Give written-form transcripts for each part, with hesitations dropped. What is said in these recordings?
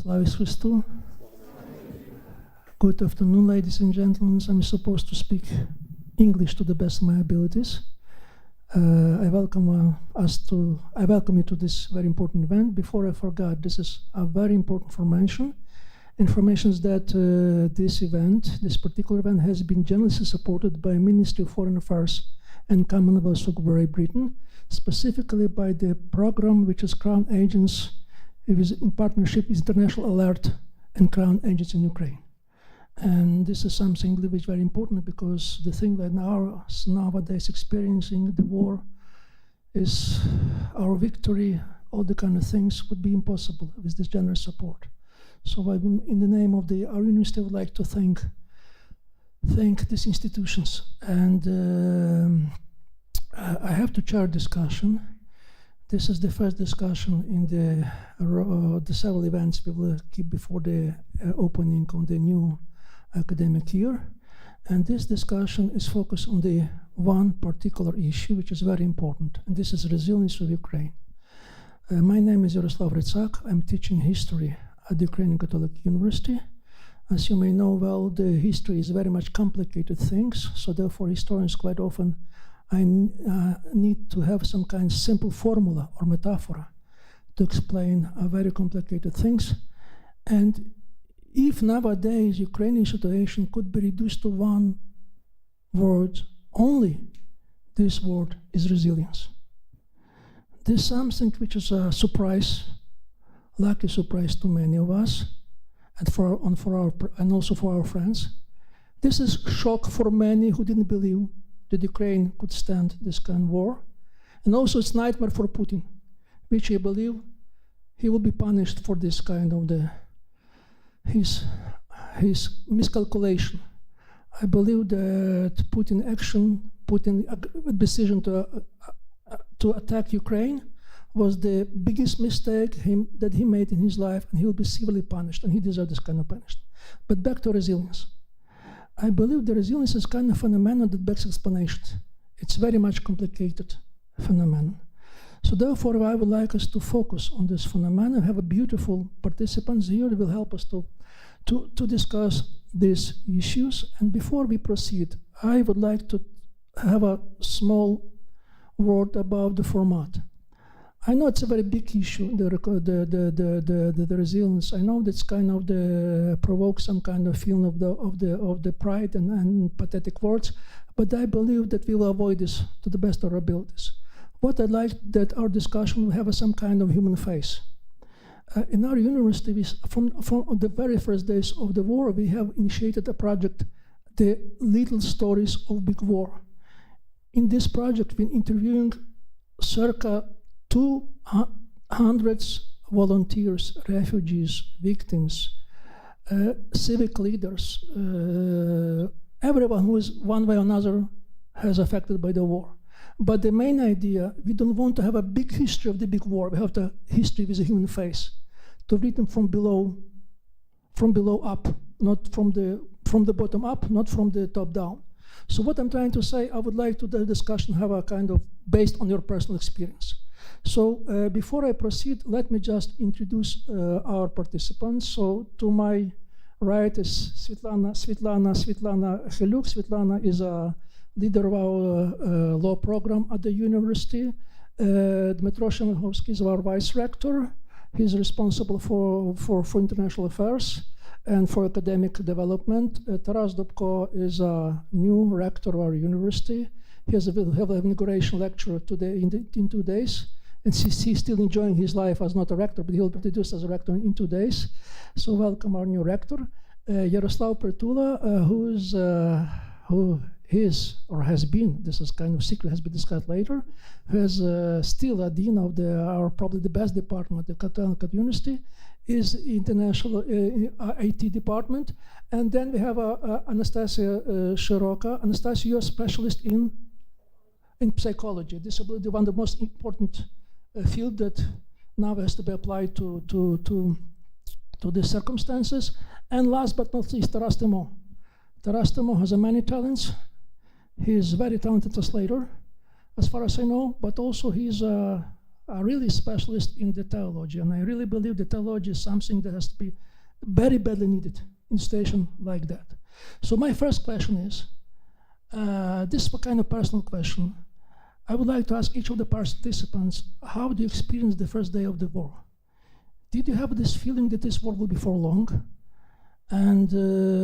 Слава Ісусу Христу. Good afternoon, ladies and gentlemen. I'm supposed to speak English to the best of my abilities. I welcome you to this very important event. Before I forget, this is a very important information is that this particular event has been generously supported by Ministry of Foreign Affairs and Commonwealth of Great Britain, specifically by the program which is Crown Agents, it is in partnership with International Alert and Crown Agents in Ukraine. And this is something which is very important because the thing that nowadays experiencing the war is our victory, all the kind of things would be impossible with this generous support. So in the name of our university, I would like to thank these institutions. And I have to chair discussion. This is the first discussion in the several events we will keep before the opening of the new academic year. And this discussion is focused on the one particular issue, which is very important, and this is resilience of Ukraine. My name is Yaroslav Grizak. I'm teaching history at the Ukrainian Catholic University. As you may know well, the history is very much complicated things, so therefore historians quite often need to have some kind of simple formula or metaphor to explain very complicated things. And if nowadays Ukrainian situation could be reduced to one word only, this word is resilience. This is something which is a surprise, lucky surprise to many of us, and also for our friends. This is shock for many who didn't believe that Ukraine could stand this kind of war, and also it's nightmare for Putin, which he believe he will be punished for this kind of his miscalculation. I believe that Putin decision to attack Ukraine was the biggest mistake that he made in his life, and he will be severely punished, and he deserves this kind of punishment. But back to resilience. I believe the resilience is kind of phenomenon that begs explanation. It's very much complicated phenomenon. So therefore, I would like us to focus on this phenomenon. I have a beautiful participants here that will help us to discuss these issues. And before we proceed, I would like to have a small word about the format. I know it's a very big issue, the resilience. I know that's kind of provokes some kind of feeling of the pride and pathetic words, but I believe that we will avoid this to the best of our abilities. What I'd like that our discussion will have some kind of human face. In our university, from the very first days of the war, we have initiated a project, the Little Stories of Big War. In this project, we've been interviewing circa 200 volunteers, refugees, victims, civic leaders, everyone who is one way or another has affected by the war. But the main idea, we don't want to have a big history of the big war. We have the history with a human face, to read them from below up, not from the bottom up, not from the top down. So what I'm trying to say, I would like to the discussion have a kind of based on your personal experience. So before I proceed, let me just introduce our participants. So to my right is Світлана Хилюк. Світлана is a leader of our law program at the university. Dmitro Шеренговський is our vice rector. He's responsible for international affairs and for academic development. Тарас Добко is a new rector of our university. He will have an inauguration lecture today in 2 days. And he's still enjoying his life as not a rector, but he'll be introduced as a rector in 2 days. So welcome our new rector. Yaroslav Pritula, who is or has been, this is kind of secret, has been discussed later, who is still a dean of probably the best department at the Catholic University, is international IT department. And then we have Anastasija Široka. Anastasiya, you're a specialist in psychology, disability, one of the most important field that now has to be applied to the circumstances. And last but not least, Тарас Тимо. Тарас Тимо has many talents. He is a very talented translator, as far as I know, but also he's are really specialists in the theology, and I really believe the theology is something that has to be very badly needed in a situation like that. So my first question is, this is a kind of personal question. I would like to ask each of the participants, how do you experience the first day of the war? Did you have this feeling that this war will be for long? And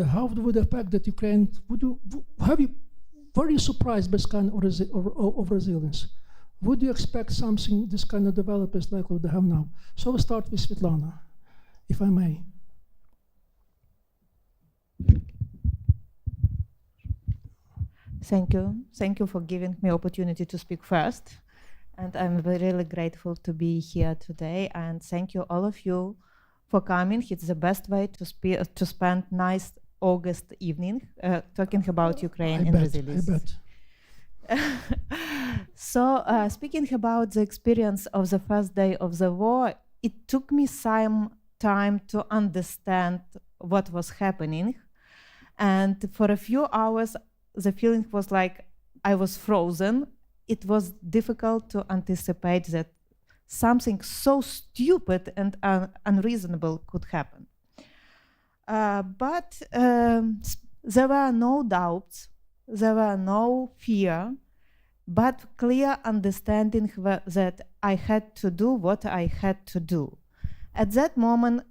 how would it affect that Ukraine, were you surprised by this kind of resilience? Would you expect something, this kind of developers like what they have now? So we'll start with Svetlana, if I may. Thank you. Thank you for giving me opportunity to speak first. And I'm really grateful to be here today. And thank you, all of you, for coming. It's the best way to spend nice August evening talking about Ukraine and resilience. I bet. So speaking about the experience of the first day of the war, it took me some time to understand what was happening. And for a few hours, the feeling was like I was frozen. It was difficult to anticipate that something so stupid and unreasonable could happen. But there were no doubts, there were no fear, but clear understanding that I had to do what I had to do. At that moment,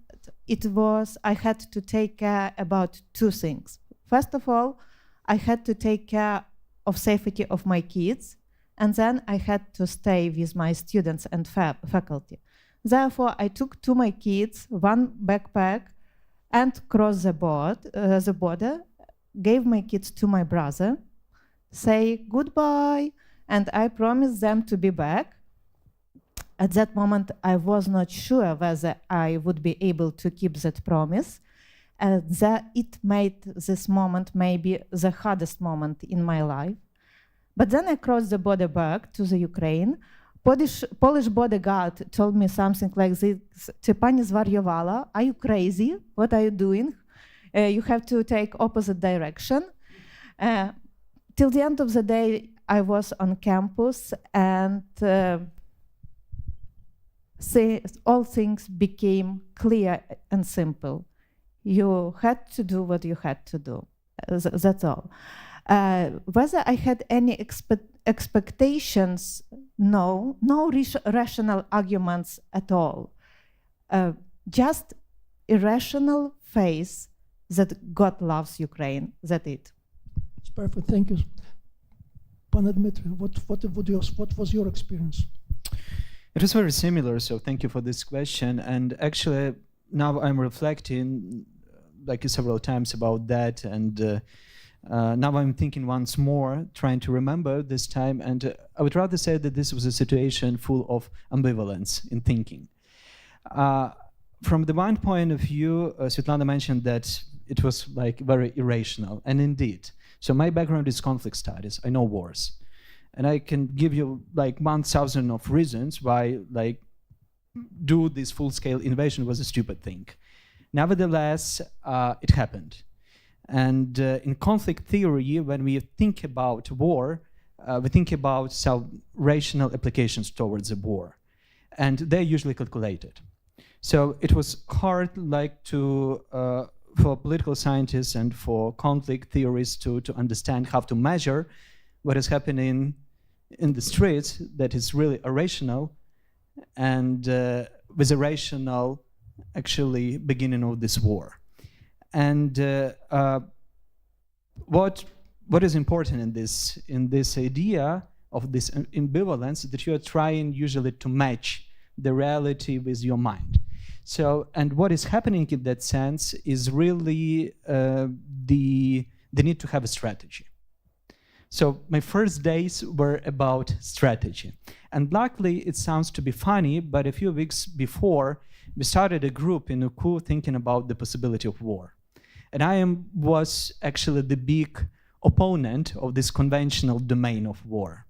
I had to take care about two things. First of all, I had to take care of safety of my kids, and then I had to stay with my students and faculty. Therefore, I took to my kids one backpack and crossed the border, gave my kids to my brother, say goodbye, and I promised them to be back. At that moment, I was not sure whether I would be able to keep that promise. It made this moment maybe the hardest moment in my life. But then I crossed the border back to the Ukraine. Polish bodyguard told me something like this: "Чи пані зварювала? Are you crazy? What are you doing? You have to take opposite direction." Till the end of the day, I was on campus, and all things became clear and simple. You had to do what you had to do. That's all. Whether I had any expectations, no rational arguments at all. Just irrational faith that God loves Ukraine. That's it. It's perfect. Thank you. Pane Dmitry, what was your experience? It was very similar, so thank you for this question. And actually, now I'm reflecting like several times about that, and now I'm thinking once more, trying to remember this time, and I would rather say that this was a situation full of ambivalence in thinking. From the one point of view, Svetlana mentioned that it was like very irrational, and indeed. So my background is conflict studies. I know wars, and I can give you like 1,000 of reasons why like do this full-scale invasion was a stupid thing. Nevertheless, it happened. And in conflict theory, when we think about war, we think about some rational applications towards the war, and they're usually calculated. So it was hard, like for political scientists and for conflict theorists to understand how to measure what is happening in the streets that is really irrational, and with a rational, actually, beginning of this war. And what is important in this idea of this ambivalence, that you are trying usually to match the reality with your mind. So, and what is happening in that sense is really the need to have a strategy. So my first days were about strategy. And luckily, it sounds to be funny, but a few weeks before, we started a group in UKU thinking about the possibility of war. And I was actually the big opponent of this conventional domain of war.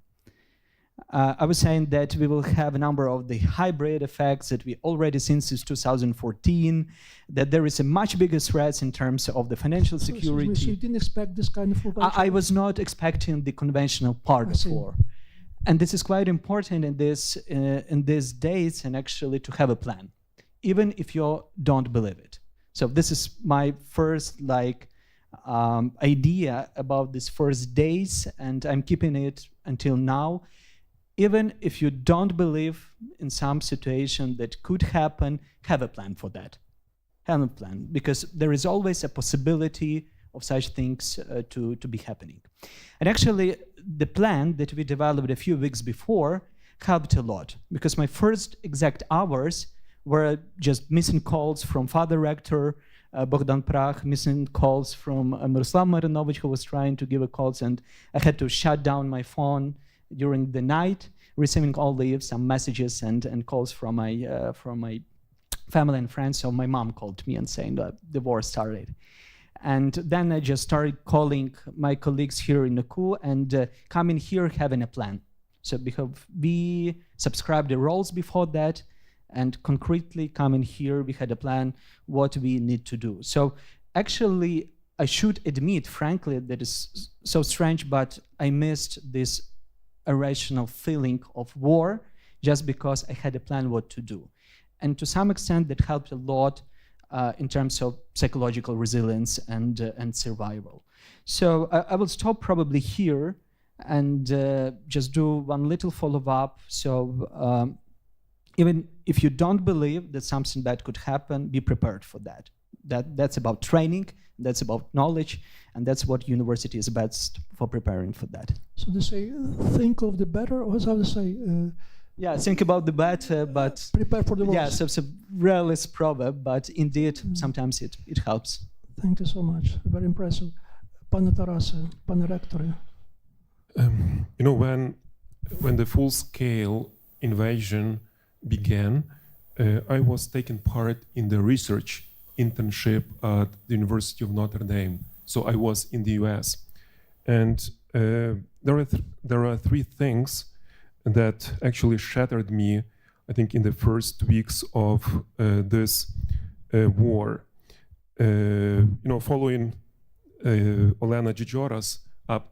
I was saying that we will have a number of the hybrid effects that we already seen since 2014, that there is a much bigger threat in terms of the financial security. So you didn't expect this kind of war? I was not expecting the conventional part of war. And this is quite important in these days, and actually to have a plan, even if you don't believe it. So this is my first idea about these first days, and I'm keeping it until now. Even if you don't believe in some situation that could happen, have a plan for that. Have a plan, because there is always a possibility of such things to be happening. And actually, the plan that we developed a few weeks before helped a lot, because my first exact hours were just missing calls from Father Rector, Bogdan Prach, missing calls from Miroslav Marinovich, who was trying to give a calls, and I had to shut down my phone during the night, receiving only some messages and calls from my family and friends. So my mom called me and saying that the war started. And then I just started calling my colleagues here in UKU and coming here having a plan. So because we subscribed the roles before that, and concretely coming here, we had a plan what we need to do. So actually, I should admit, frankly, that is so strange, but I missed this irrational feeling of war just because I had a plan what to do. And to some extent, that helped a lot in terms of psychological resilience and survival. So I will stop probably here and just do one little follow-up. So even if you don't believe that something bad could happen, be prepared for that. That's about training, that's about knowledge, and that's what university is best for preparing for that. So they say, think of the better, or how to say? Yeah, think about the bad, but prepare for the worst. Yeah, so it's a realist proverb, but indeed, sometimes it helps. Thank you so much. Very impressive. Pане Тарасе, pане ректоре. When the full-scale invasion began, I was taking part in the research internship at the University of Notre Dame. So I was in the US. And there are three things that actually shattered me, I think, in the first weeks of this war. Following Olena Gijora's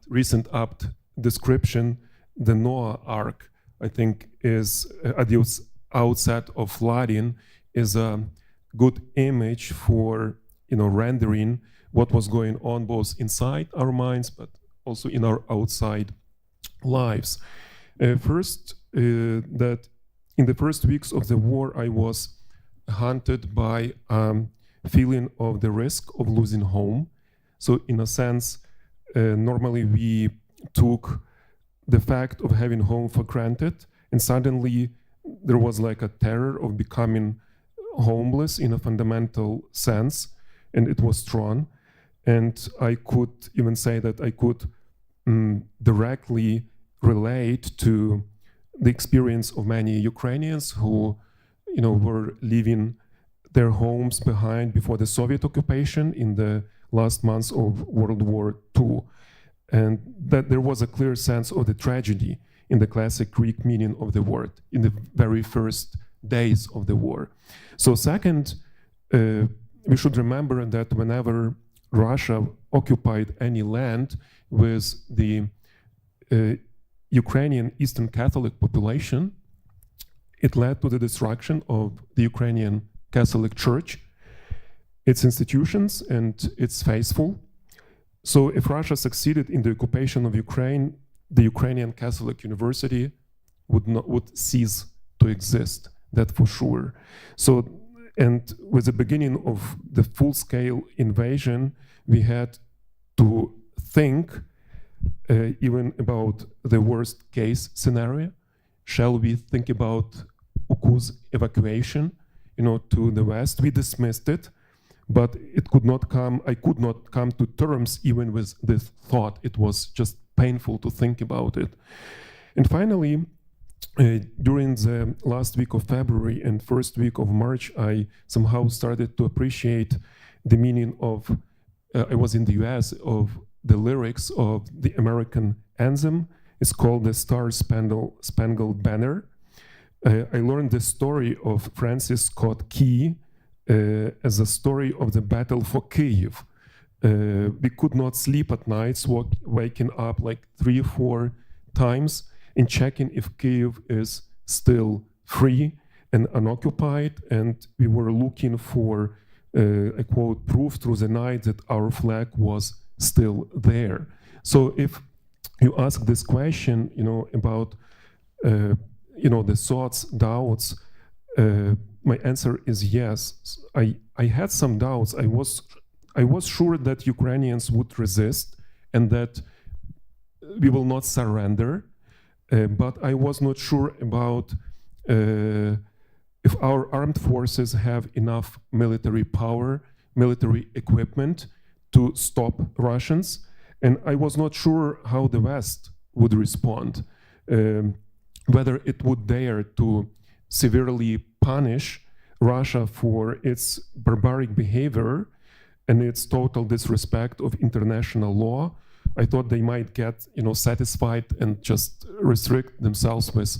recent apt description, the Noah Ark, I think, is at the outset of flooding, is a good image for rendering what was going on both inside our minds, but also in our outside lives. First, that in the first weeks of the war, I was haunted by feeling of the risk of losing home. So in a sense, normally we took the fact of having home for granted, and suddenly there was like a terror of becoming homeless in a fundamental sense, and it was strong. And I could even say that I could directly relate to the experience of many Ukrainians who, were leaving their homes behind before the Soviet occupation in the last months of World War II. And that there was a clear sense of the tragedy in the classic Greek meaning of the word, in the very first days of the war. So second, we should remember that whenever Russia occupied any land with the Ukrainian Eastern Catholic population, it led to the destruction of the Ukrainian Catholic Church, its institutions, and its faithful. So if Russia succeeded in the occupation of Ukraine, the Ukrainian Catholic University would cease to exist, that for sure. So, and with the beginning of the full-scale invasion, we had to think even about the worst case scenario. Shall we think about UKU's evacuation, to the West? We dismissed it, but it could not come. I could not come to terms even with this thought. It was just painful to think about it. And finally, during the last week of February and first week of March, I somehow started to appreciate the meaning of, I was in the US, of the lyrics of the American anthem. It's called the Star Spangled Banner. I learned the story of Francis Scott Key as a story of the battle for Kyiv. We could not sleep at nights, waking up like 3 or 4 times, in checking if Kyiv is still free and unoccupied, and we were looking for, I quote, proof through the night that our flag was still there. So if you ask this question, about, the thoughts, doubts, my answer is yes. I had some doubts. I was sure that Ukrainians would resist and that we will not surrender, but I was not sure about if our armed forces have enough military power, military equipment to stop Russians. And I was not sure how the West would respond, whether it would dare to severely punish Russia for its barbaric behavior and its total disrespect of international law. I thought they might get, satisfied and just restrict themselves with,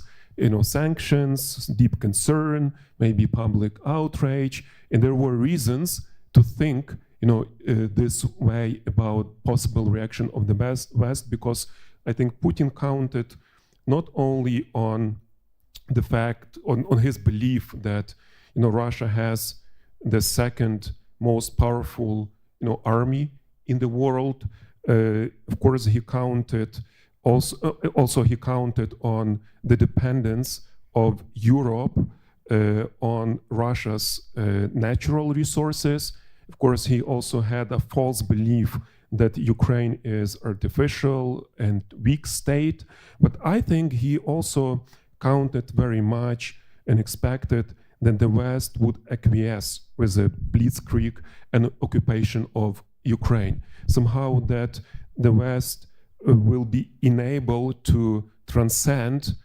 sanctions, deep concern, maybe public outrage. And there were reasons to think, this way about possible reaction of the West, because I think Putin counted not only on the fact, on his belief that, Russia has the second most powerful, army in the world. Of course, he counted also he counted on the dependence of Europe on Russia's natural resources. Of course, he also had a false belief that Ukraine is artificial and weak state. But I think he also counted very much and expected that the West would acquiesce with the blitzkrieg and occupation of Ukraine. Somehow that the West will be enabled to transcend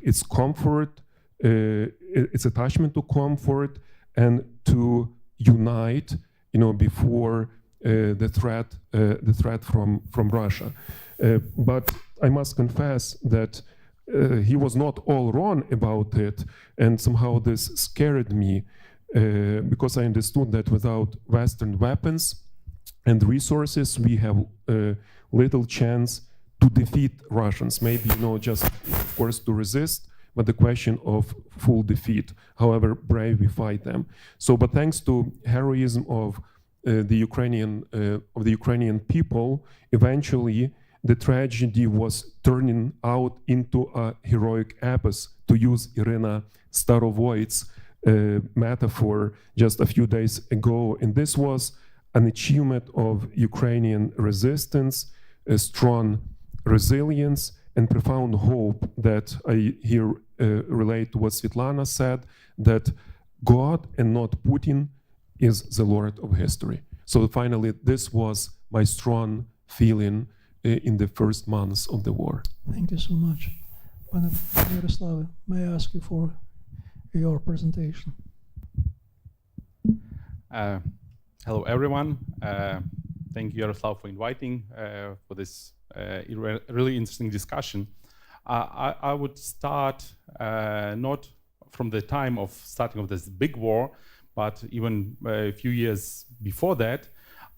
its comfort, its attachment to comfort, and to unite, before the threat from Russia. But I must confess that he was not all wrong about it, and somehow this scared me because I understood that without Western weapons and resources, we have little chance to defeat Russians. Maybe, just, of course, to resist, but the question of full defeat, however brave we fight them. So, but thanks to heroism of the Ukrainian people, eventually the tragedy was turning out into a heroic epos, to use Irina Starovoit's metaphor just a few days ago. And this was an achievement of Ukrainian resistance, a strong resilience, and profound hope that I here relate to what Svetlana said, that God and not Putin is the Lord of history. So finally, this was my strong feeling in the first months of the war. Thank you so much. Panie Yaroslave, may I ask you for your presentation? Hello, everyone. Thank you, Yaroslav, for inviting for this really interesting discussion. I would start not from the time of starting of this big war, but even a few years before that.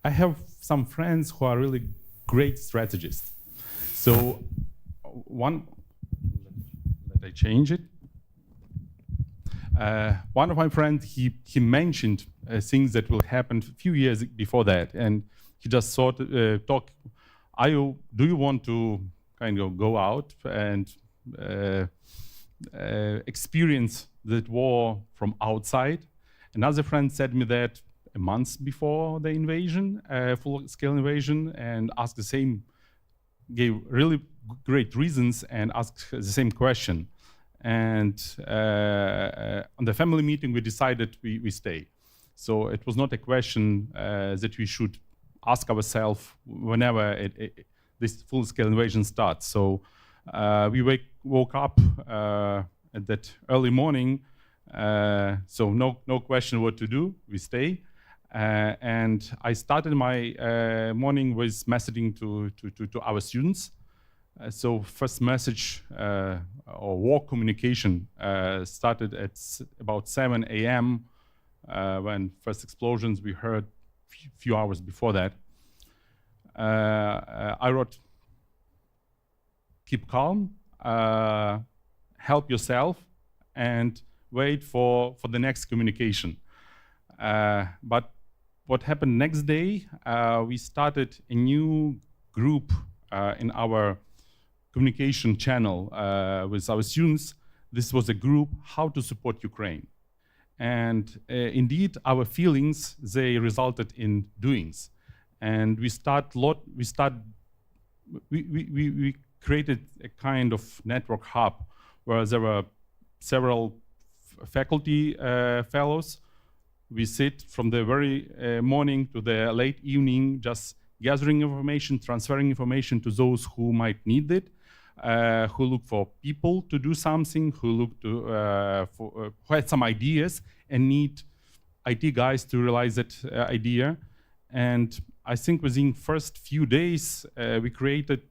I have some friends who are really great strategists. So one, let I change it. One of my friends, he mentioned things that will happen a few years before that, and he just thought, do you want to kind of go out and experience that war from outside? Another friend said me that a month before the invasion, full-scale invasion, and asked the same, gave really great reasons and asked the same question. And on the family meeting, we decided we stay. So it was not a question that we should ask ourselves whenever this full-scale invasion starts. So we woke up at that early morning. So no question what to do. We stay. And I started my morning with messaging to our students. So first message or war communication started at about 7 a.m. When first explosions we heard few hours before that. I wrote, keep calm. help yourself and wait for the next communication. But what happened next day, we started a new group in our communication channel with our students. This was a group, How to Support Ukraine. And indeed, our feelings, they resulted in doings. And we created a kind of network hub where there were several faculty fellows. We sit from the very morning to the late evening, just gathering information, transferring information to those who might need it, who look for people to do something, who look to who had some ideas and need IT guys to realize that idea. And I think within first few days, we created,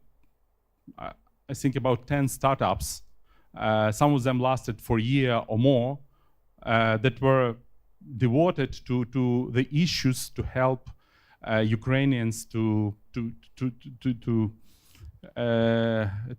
I think, about 10 startups. Some of them lasted for a year or more, that were devoted to the issues to help Ukrainians to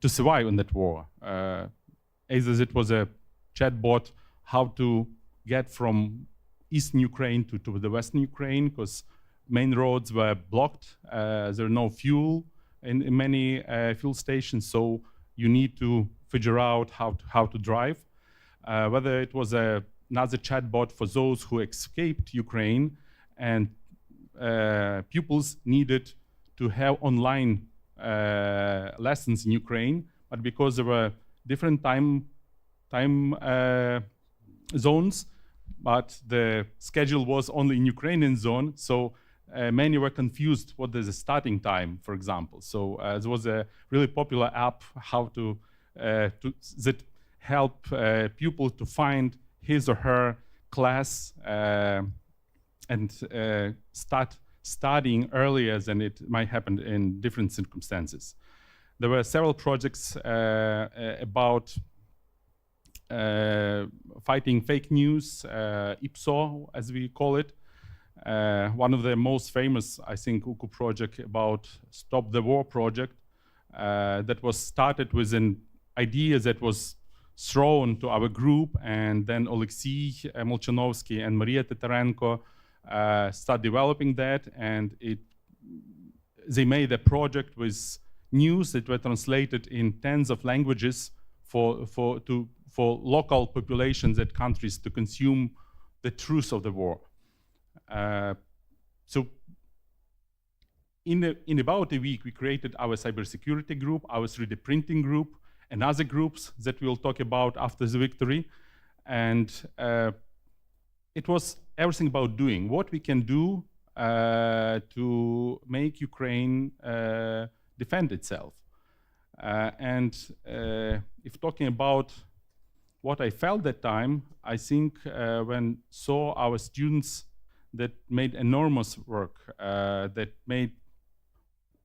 survive in that war. Either it was a chatbot, how to get from eastern Ukraine to the western Ukraine, because main roads were blocked. There were no fuel in many fuel stations, so you need to figure out how to drive. Whether it was another chatbot for those who escaped Ukraine, and pupils needed to have online lessons in Ukraine, but because there were different time zones, but the schedule was only in Ukrainian zone, so many were confused what is the starting time, for example. So there was a really popular app how that help pupil to find his or her class and start studying earlier than it might happen in different circumstances. There were several projects about fighting fake news, IPSO, as we call it. One of the most famous, I think, UKU project about Stop the War project that was started with an idea that was thrown to our group, and then Alexei Molchanovsky and Maria Titarenko start developing that, and they made a project with news that were translated in tens of languages for local populations and countries to consume the truth of the war. So in about a week, we created our cybersecurity group, our 3D printing group, and other groups that we'll talk about after the victory. And it was everything about doing what we can do to make Ukraine defend itself. And if talking about what I felt that time, I think when saw our students that made enormous work, that made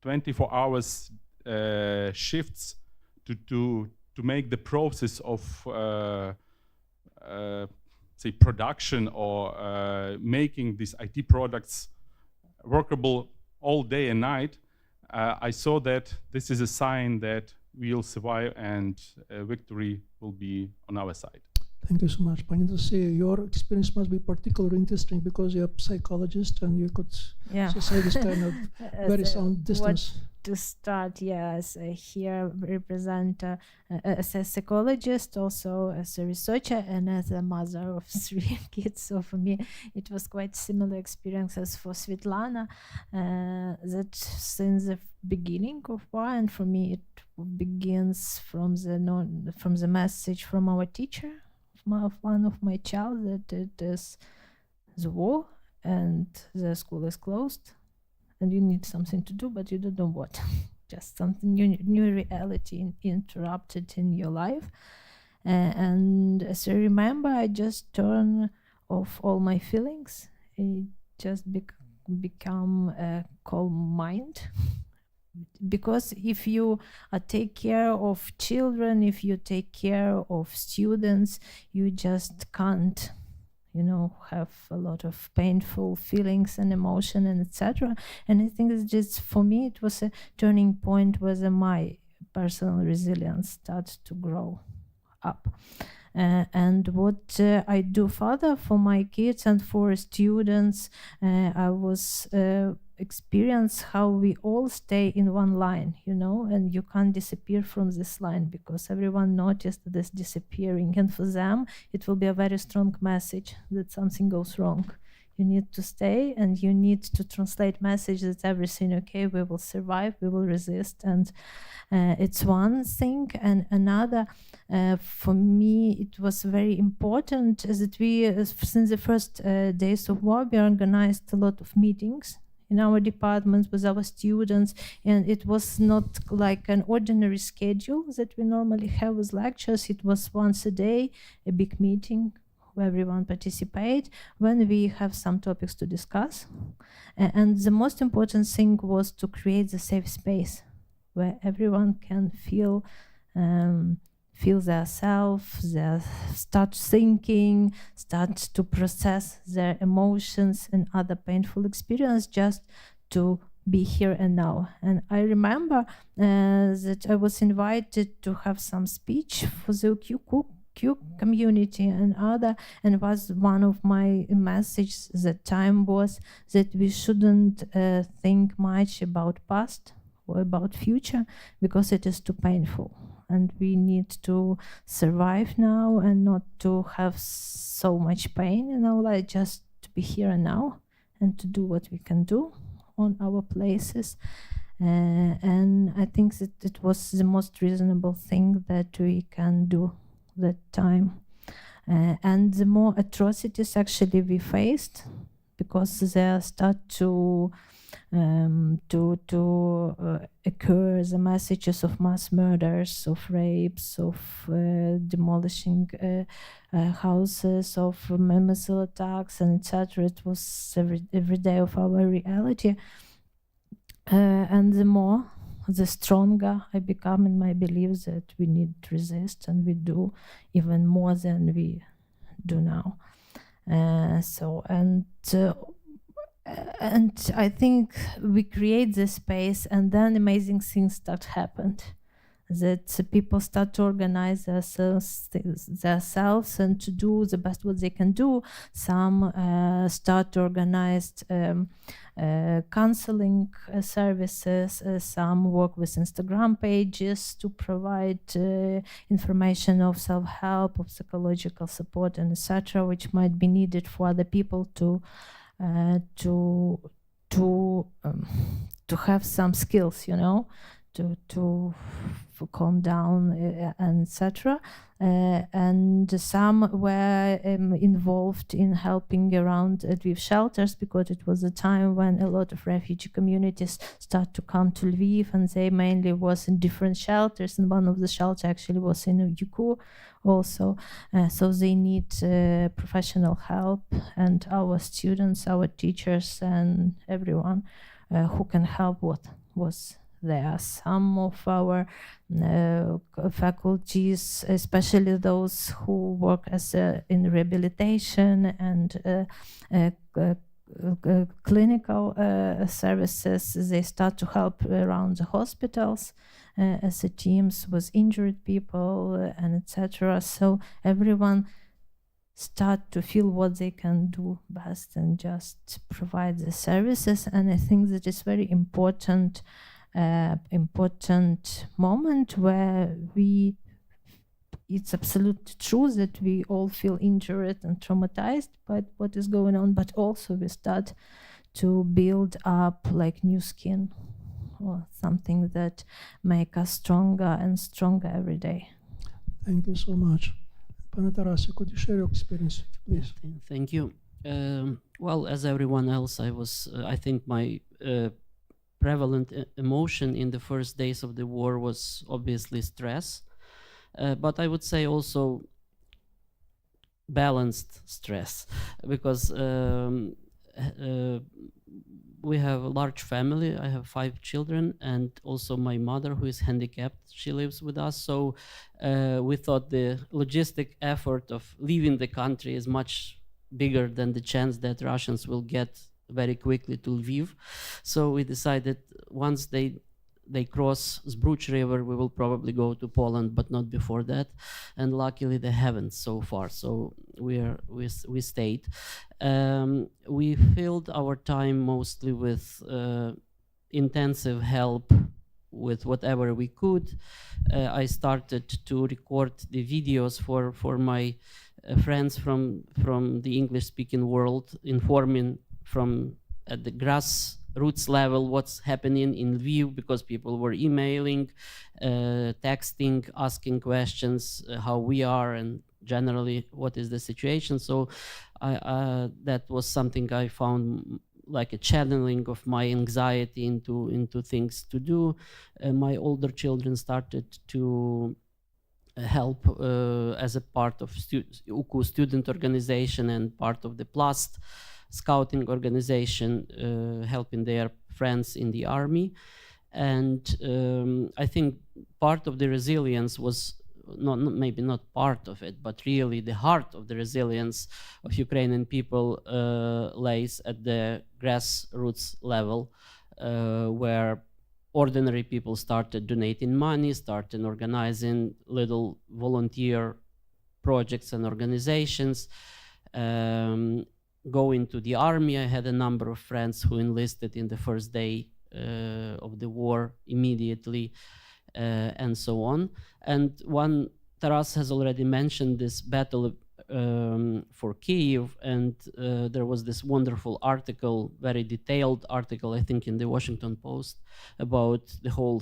24 hours shifts to make the process of say production or making these IT products workable all day and night, I saw that this is a sign that we'll survive and victory will be on our side. Thank you so much, Pani Anastasiya. Your experience must be particularly interesting because you're a psychologist and you could say this kind of very sound distance. To start, yes, here represent as a psychologist, also as a researcher, and as a mother of 3 kids. So for me, it was quite similar experience as for Svetlana. That since the beginning of war, and for me, it begins from the message from our teacher, one of my child, that it is the war and the school is closed. And you need something to do, but you don't know what. Just something new reality interrupted in your life. And as I remember, I just turned off all my feelings. It just become a calm mind. Because if you take care of children, if you take care of students, you just can't, have a lot of painful feelings and emotion and etc. And I think it's just, for me, it was a turning point where my personal resilience start to grow up. And what I do further for my kids and for students, I was experience how we all stay in one line, you know, and you can't disappear from this line because everyone noticed this disappearing, and for them it will be a very strong message that something goes wrong. You need to stay and you need to translate message that everything okay, we will survive, we will resist. And it's one thing. And another, for me, it was very important that we, since the first days of war, we organized a lot of meetings in our departments with our students, and it was not like an ordinary schedule that we normally have with lectures. It was once a day, a big meeting where everyone participate, when we have some topics to discuss. And the most important thing was to create the safe space where everyone can feel their self, start thinking, start to process their emotions and other painful experience, just to be here and now. And I remember that I was invited to have some speech for the UKU community and was one of my messages that time was that we shouldn't think much about past or about future because it is too painful. And we need to survive now and not to have so much pain in our life, just to be here and now and to do what we can do on our places. And I think that it was the most reasonable thing that we can do that time. And the more atrocities actually we faced, because they start to occur, the messages of mass murders, of rapes, of demolishing houses, of missile attacks, and etc. It was every day of our reality. And the stronger I become in my belief that we need to resist, and we do even more than we do now. And I think we create this space, and then amazing things start happen. That people start to organize themselves and to do the best what they can do. Some start to organize counseling services. Some work with Instagram pages to provide information of self-help, of psychological support, and etc., which might be needed for other people to have some skills, you know, to calm down, and etc. And some were involved in helping around Lviv shelters, because it was a time when a lot of refugee communities start to come to Lviv, and they mainly was in different shelters, and one of the shelters actually was in UKU also. So they need professional help, and our students, our teachers, and everyone who can help what was there. Some of our faculties, especially those who work as in rehabilitation and clinical services, they start to help around the hospitals as a teams with injured people and etc. So everyone start to feel what they can do best and just provide the services. And I think that is very important moment where it's absolutely true that we all feel injured and traumatized by what is going on, but also we start to build up like new skin or something that make us stronger and stronger every day. Thank you so much. Pane Tarase, could you share your experience, please? Thank you. Well, as everyone else, I think my prevalent emotion in the first days of the war was obviously stress, but I would say also balanced stress, because we have a large family. I have 5 children, and also my mother, who is handicapped, she lives with us. So we thought the logistic effort of leaving the country is much bigger than the chance that Russians will get very quickly to Lviv. So we decided once they they cross Zbruch River, we will probably go to Poland, but not before that. And luckily they haven't so far, so we stayed. We filled our time mostly with intensive help with whatever we could. I started to record the videos for my friends from the English-speaking world, informing from at the grassroots level what's happening in Lviv, because people were emailing, texting, asking questions, how we are, and generally what is the situation. So that was something I found like a channeling of my anxiety into things to do. My older children started to help as a part of UKU student organization and part of the PLAST scouting organization, helping their friends in the army. And I think part of the resilience was maybe not part of it, but really the heart of the resilience of Ukrainian people lays at the grassroots level, where ordinary people started donating money, started organizing little volunteer projects and organizations, going to the army. I had a number of friends who enlisted in the first day of the war immediately, and so on. And Taras has already mentioned this battle for Kyiv, and there was this wonderful article, very detailed article, I think in the Washington Post, about the whole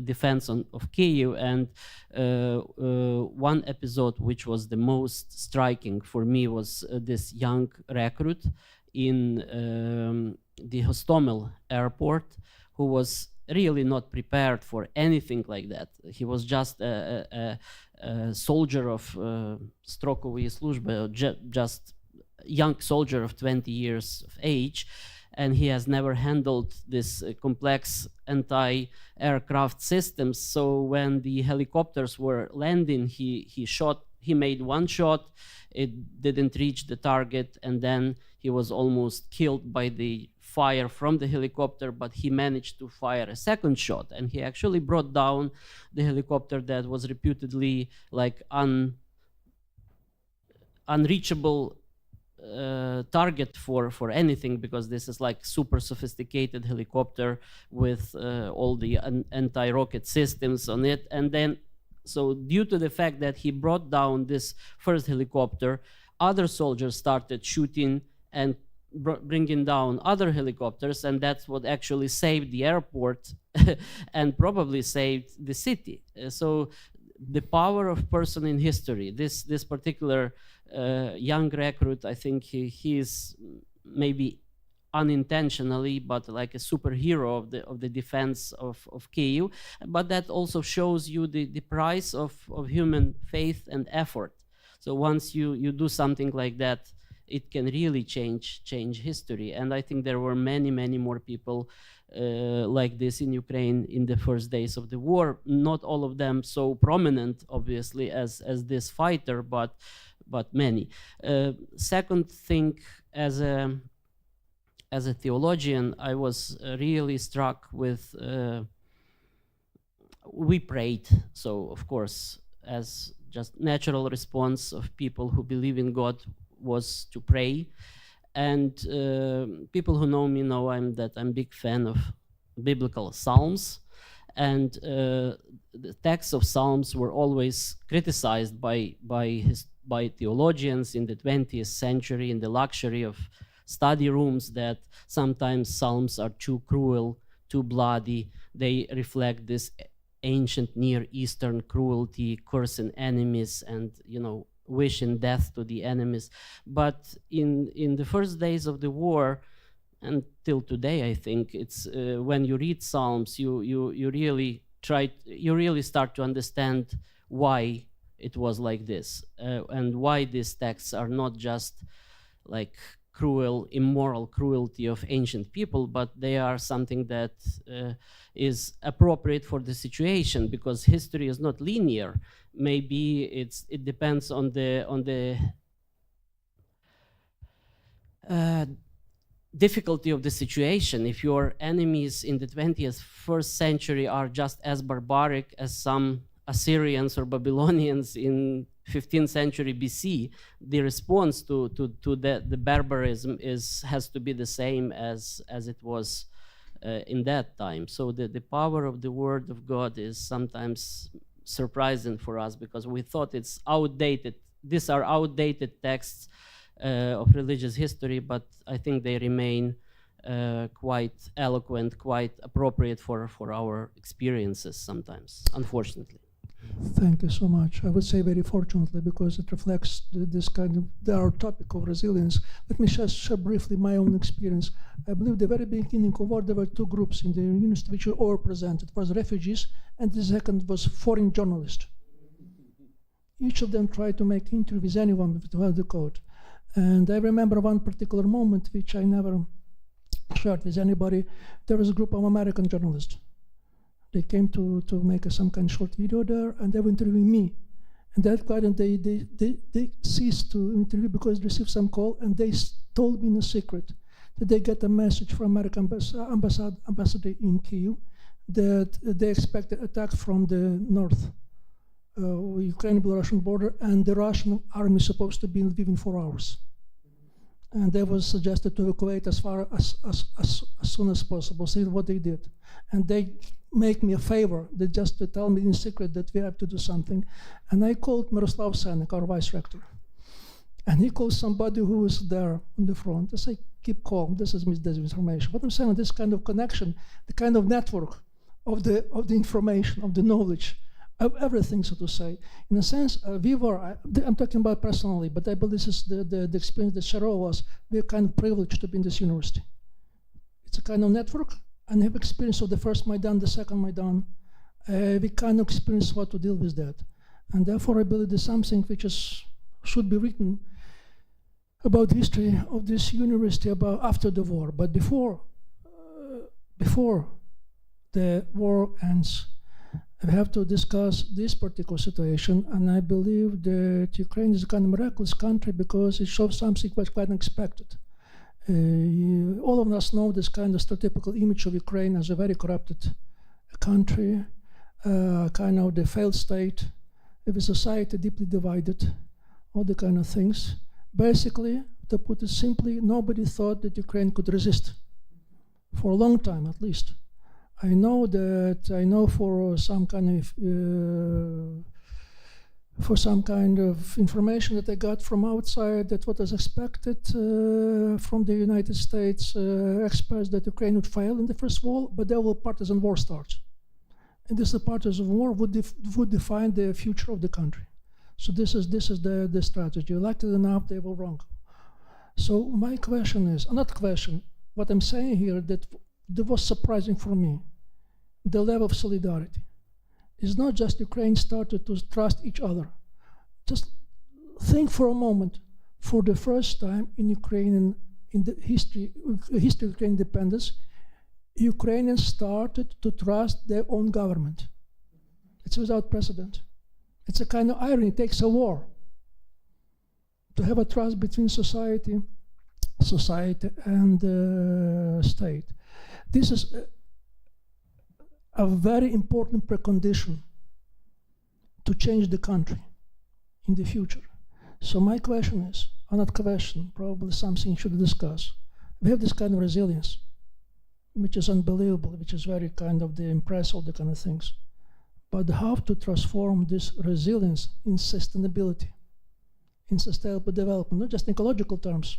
defense of Kyiv. And one episode which was the most striking for me was this young recruit in the Hostomel airport, who was really not prepared for anything like that. He was just a soldier of Strokovые службы, just young soldier of 20 years of age, and he has never handled this complex anti-aircraft systems. So when the helicopters were landing, he made one shot, it didn't reach the target, and then he was almost killed by the fire from the helicopter, but he managed to fire a second shot, and he actually brought down the helicopter that was reputedly like unreachable target for anything, because this is like super sophisticated helicopter with all the anti-rocket systems on it. And then, so due to the fact that he brought down this first helicopter, other soldiers started shooting and bringing down other helicopters, and that's what actually saved the airport and probably saved the city. So the power of person in history, this particular young recruit, I think he is maybe unintentionally, but like a superhero of the defense of Kyiv. But that also shows you the price of human faith and effort. So once you do something like that, it can really change history. And I think there were many more people like this in Ukraine in the first days of the war. Not all of them so prominent, obviously, as this fighter, but many. Second thing, as a theologian, I was really struck with, we prayed. So of course, as just natural response of people who believe in God was to pray. And people who know me know I'm a big fan of biblical Psalms. And the texts of Psalms were always criticized by theologians in the 20th century, in the luxury of study rooms, that sometimes Psalms are too cruel, too bloody. They reflect this ancient Near Eastern cruelty, cursing enemies, and wishing death to the enemies. But in the first days of the war, until today, I think it's when you read Psalms, you really start to understand why it was like this, and why these texts are not just like cruel, immoral cruelty of ancient people, but they are something that is appropriate for the situation, because history is not linear. Maybe it depends on the difficulty of the situation. If your enemies in the 21st century are just as barbaric as some Assyrians or Babylonians in 15th century BC, the response to the barbarism has to be the same as it was in that time. So the power of the Word of God is sometimes surprising for us, because we thought it's outdated. These are outdated texts of religious history, but I think they remain quite eloquent, quite appropriate for our experiences sometimes, unfortunately. Thank you so much. I would say very fortunately, because it reflects this kind of our topic of resilience. Let me just share briefly my own experience. I believe the very beginning of war, there were two groups in the university which were overrepresented. It was refugees, and the second was foreign journalists. Each of them tried to make interviews with anyone without the code. And I remember one particular moment which I never shared with anybody. There was a group of American journalists. They came to make some kind of short video there, and they were interviewing me. And that guy, and they ceased to interview because they received some call, and they told me in a secret that they get a message from American ambassador in Kyiv that they expected attack from the north, Ukrainian-Belarusian border, and the Russian army is supposed to be within 4 hours. And they was suggested to evacuate as soon as possible. See what they did. And they make me a favor. They just tell me in secret that we have to do something. And I called Miroslav Senek, our vice rector. And he called somebody who was there on the front. I say, keep calm, this is misinformation. What I'm saying, this kind of connection, the kind of network of the information, of the knowledge, of everything, so to say. In a sense, I'm talking about personally, but I believe this is the experience that Sharo was. We're kind of privileged to be in this university. It's a kind of network, and have experience of the first Maidan, the second Maidan. We kind of experience what to deal with that. And therefore, I believe there's something which should be written about the history of this university about after the war. But before the war ends, we have to discuss this particular situation, and I believe that Ukraine is a kind of miraculous country because it shows something quite unexpected. All of us know this kind of stereotypical image of Ukraine as a very corrupted country, kind of the failed state, with a society deeply divided, all the kind of things. Basically, to put it simply, nobody thought that Ukraine could resist, for a long time at least. I know for some kind of information that I got from outside that what was expected from the United States experts that Ukraine would fail in the first war, but there will partisan war start. And this partisan war would define the future of the country. So this is the strategy. Luckily enough, they were wrong. So my question is, what I'm saying here that was surprising for me, the level of solidarity. It's not just Ukraine started to trust each other. Just think for a moment, for the first time in the history of Ukrainian independence, Ukrainians started to trust their own government. It's without precedent. It's a kind of irony. It takes a war to have a trust between society and state. This is a very important precondition to change the country in the future. So my question is, or not question, probably something you should discuss. We have this kind of resilience, which is unbelievable, which is very kind of the impress, all the kind of things. But how to transform this resilience in sustainability, in sustainable development, not just in ecological terms,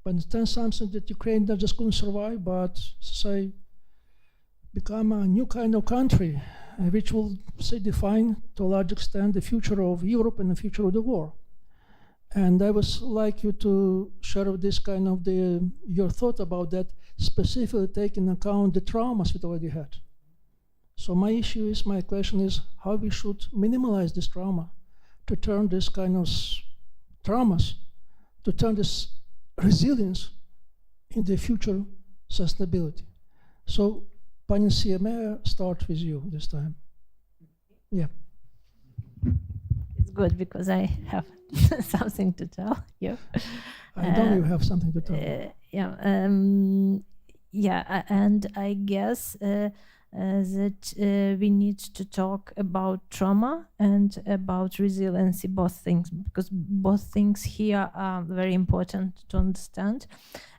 but in something that Ukraine not just couldn't survive, but say, become a new kind of country, which will say define to a large extent the future of Europe and the future of the war. And I would like you to share this kind of your thought about that, specifically taking into account the traumas we already had. So my question is how we should minimize this trauma to turn this kind of traumas, to turn this resilience in the future sustainability. So, Pani CMA, start with you this time. Yeah. It's good because I have something to tell you. I know you have something to tell. And I guess that we need to talk about trauma and about resiliency, both things, because both things here are very important to understand.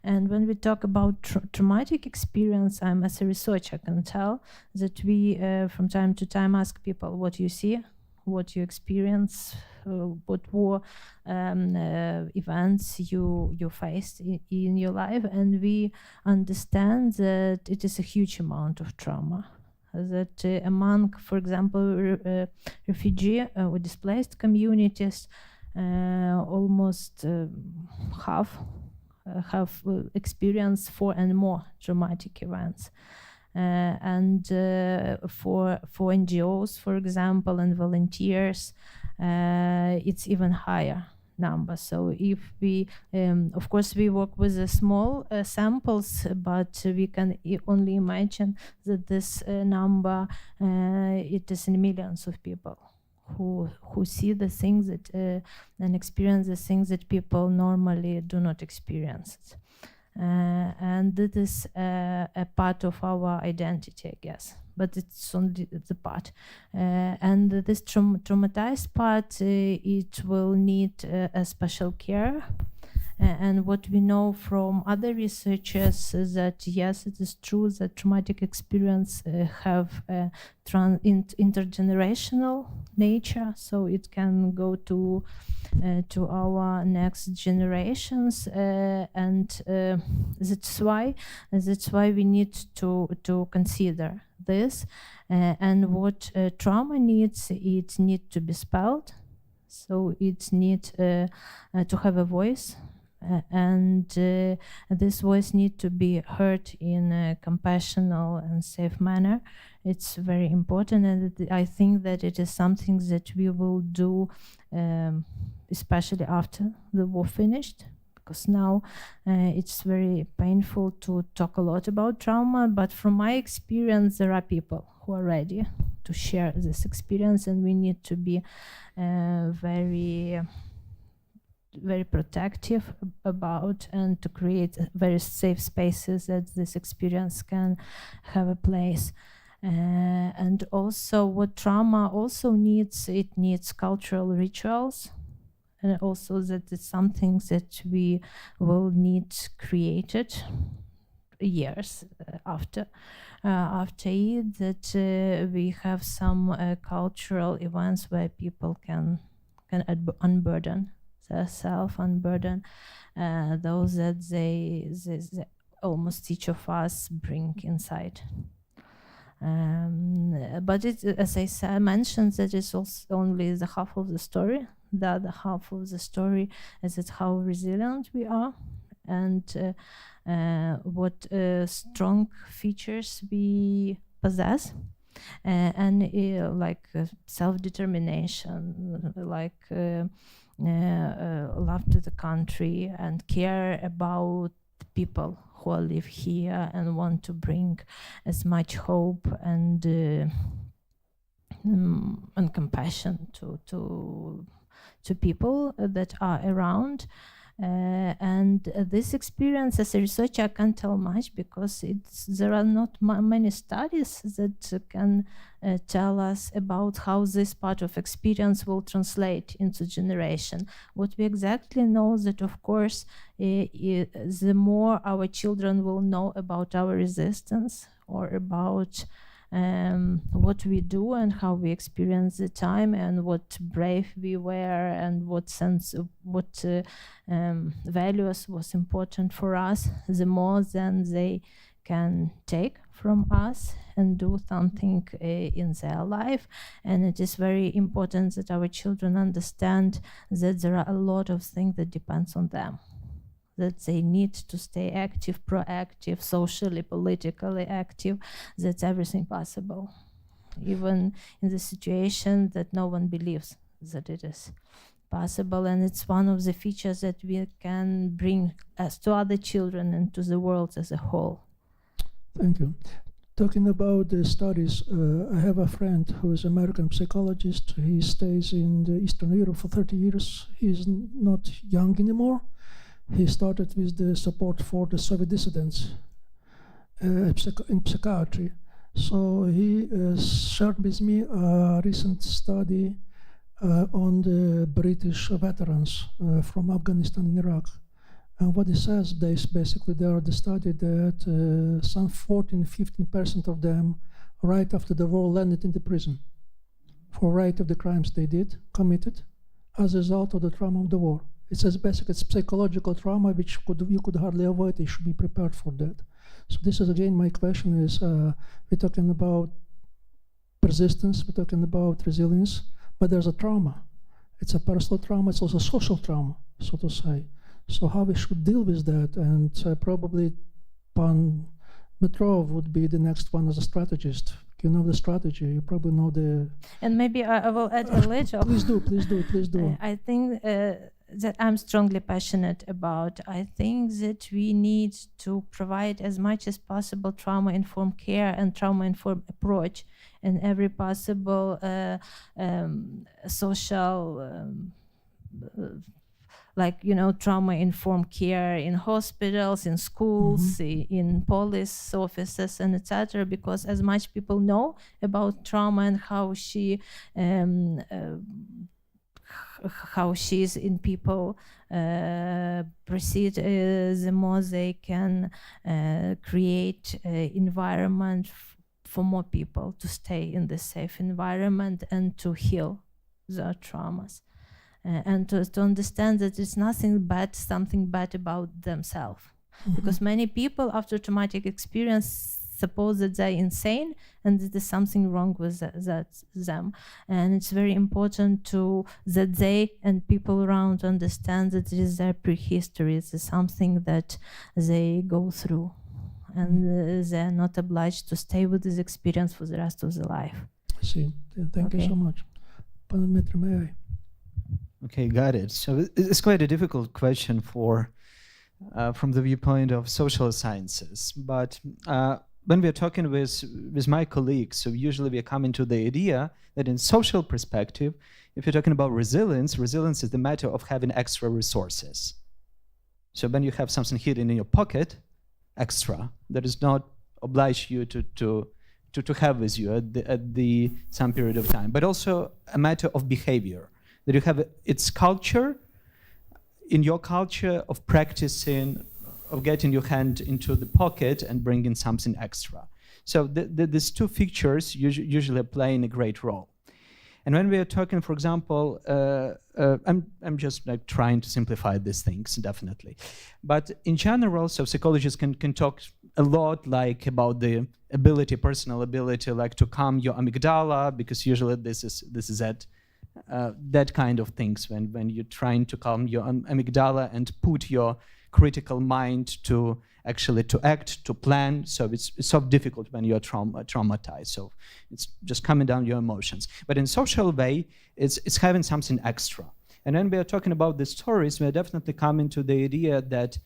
And when we talk about traumatic experience, I'm as a researcher can tell that we from time to time ask people what you see, what you experience, what war events you faced in your life, and we understand that it is a huge amount of trauma. That among, for example, refugee or displaced communities, almost half have experienced 4 and more traumatic events. And for NGOs, for example, and volunteers, it's even higher number. So if we, of course, we work with the small samples, but we can only imagine that this number, it is in millions of people who see the things that and experience the things that people normally do not experience. And that is a part of our identity, I guess, but it's only the part. And this traumatized part, it will need a special care. And what we know from other researchers is that, yes, it is true that traumatic experience have a intergenerational nature, so it can go to our next generations, and that's why we need to consider this. And what trauma needs, it needs to be spelled, so it needs to have a voice. And this voice needs to be heard in a compassionate and safe manner. It's very important, and I think that it is something that we will do, especially after the war finished, because now it's very painful to talk a lot about trauma, but from my experience, there are people who are ready to share this experience, and we need to be very protective about, and to create very safe spaces that this experience can have a place. And also what trauma also needs, it needs cultural rituals, and also that it's something that we will need created years after it, that we have some cultural events where people can unburden self, unburden those that they almost each of us bring inside. But it, as I mentioned, that is also only the half of the story. The other half of the story is that how resilient we are, and what strong features we possess, and like self-determination, like love to the country, and care about people who live here, and want to bring as much hope and compassion to people that are around. And this experience, as a researcher, I can't tell much, because there are not many studies that can tell us about how this part of experience will translate into generation. What we exactly know is that, of course, the more our children will know about our resistance, or about what we do and how we experience the time, and what brave we were, and what sense of what values was important for us, the more than they can take from us and do something in their life. And it is very important that our children understand that there are a lot of things that depends on them, that they need to stay active, proactive, socially, politically active. That's everything possible, even in the situation that no one believes that it is possible. And it's one of the features that we can bring as to other children and to the world as a whole. Thank you. Talking about the studies, I have a friend who is an American psychologist. He stays in the Eastern Europe for 30 years. He's not young anymore. He started with the support for the Soviet dissidents in psychiatry. So he shared with me a recent study on the British veterans from Afghanistan and Iraq. And what he says is basically there are the study that some 14-15% of them right after the war landed in the prison for right of the crimes they committed as a result of the trauma of the war. It says basically it's psychological trauma which you could hardly avoid. You should be prepared for that. So this is again my question is we're talking about persistence, we're talking about resilience, but there's a trauma. It's a personal trauma, it's also social trauma, so to say. So how we should deal with that, and probably Pan Dmytro would be the next one as a strategist. You know the strategy, you probably know the... And maybe I will add a little. Please do. I think that I'm strongly passionate about. I think that we need to provide as much as possible trauma-informed care and trauma-informed approach in every possible social trauma-informed care in hospitals, in schools, in police offices, and etc. Because as much people know about trauma and how she's in people proceed, the more they can create environment for more people to stay in the safe environment and to heal their traumas. And to understand that it's nothing but something bad about themselves. Because many people after traumatic experience suppose that they're insane and that there's something wrong with them. And it's very important that they and people around understand that it is their prehistory. It's something that they go through. And they're not obliged to stay with this experience for the rest of their life. I see. Thank you so much. Pan Dmytro, may I? Okay, got it. So it's quite a difficult question from the viewpoint of social sciences. But when we're talking with my colleagues, so usually we are coming to the idea that in social perspective, if you're talking about resilience is the matter of having extra resources. So when you have something hidden in your pocket, extra, that is not oblige you to have with you at the some period of time, but also a matter of behavior. That you have its culture, in your culture of practicing, of getting your hand into the pocket and bringing something extra. So these two features usually are playing a great role. And when we are talking, for example, I'm just trying to simplify these things, definitely. But in general, so psychologists can talk a lot about the ability, personal ability, to calm your amygdala, because usually this is that kind of things when you're trying to calm your amygdala and put your critical mind to actually to act, to plan. So it's so difficult when you're traumatized. So it's just coming down your emotions. But in social way, it's having something extra. And when we are talking about the stories, we are definitely coming to the idea that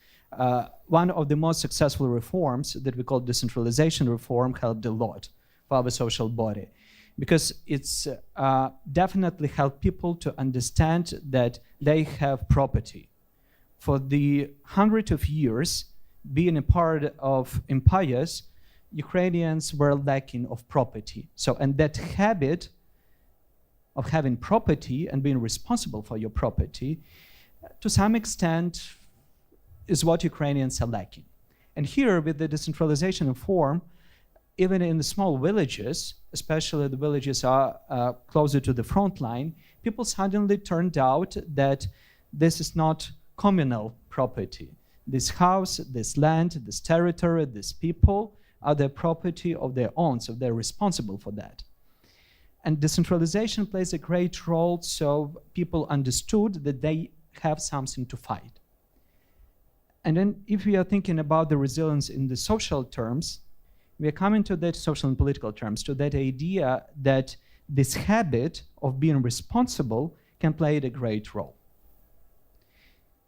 one of the most successful reforms that we call decentralization reform helped a lot for our social body. Because it's definitely helped people to understand that they have property. For the hundreds of years, being a part of empires, Ukrainians were lacking of property. So, and that habit of having property and being responsible for your property, to some extent, is what Ukrainians are lacking. And here, with the decentralization reform, even in the small villages, especially the villages are closer to the front line, people suddenly turned out that this is not communal property. This house, this land, this territory, these people are their property of their own, so they're responsible for that. And decentralization plays a great role, so people understood that they have something to fight. And then if we are thinking about the resilience in the social terms, we are coming to that social and political terms, to that idea that this habit of being responsible can play a great role.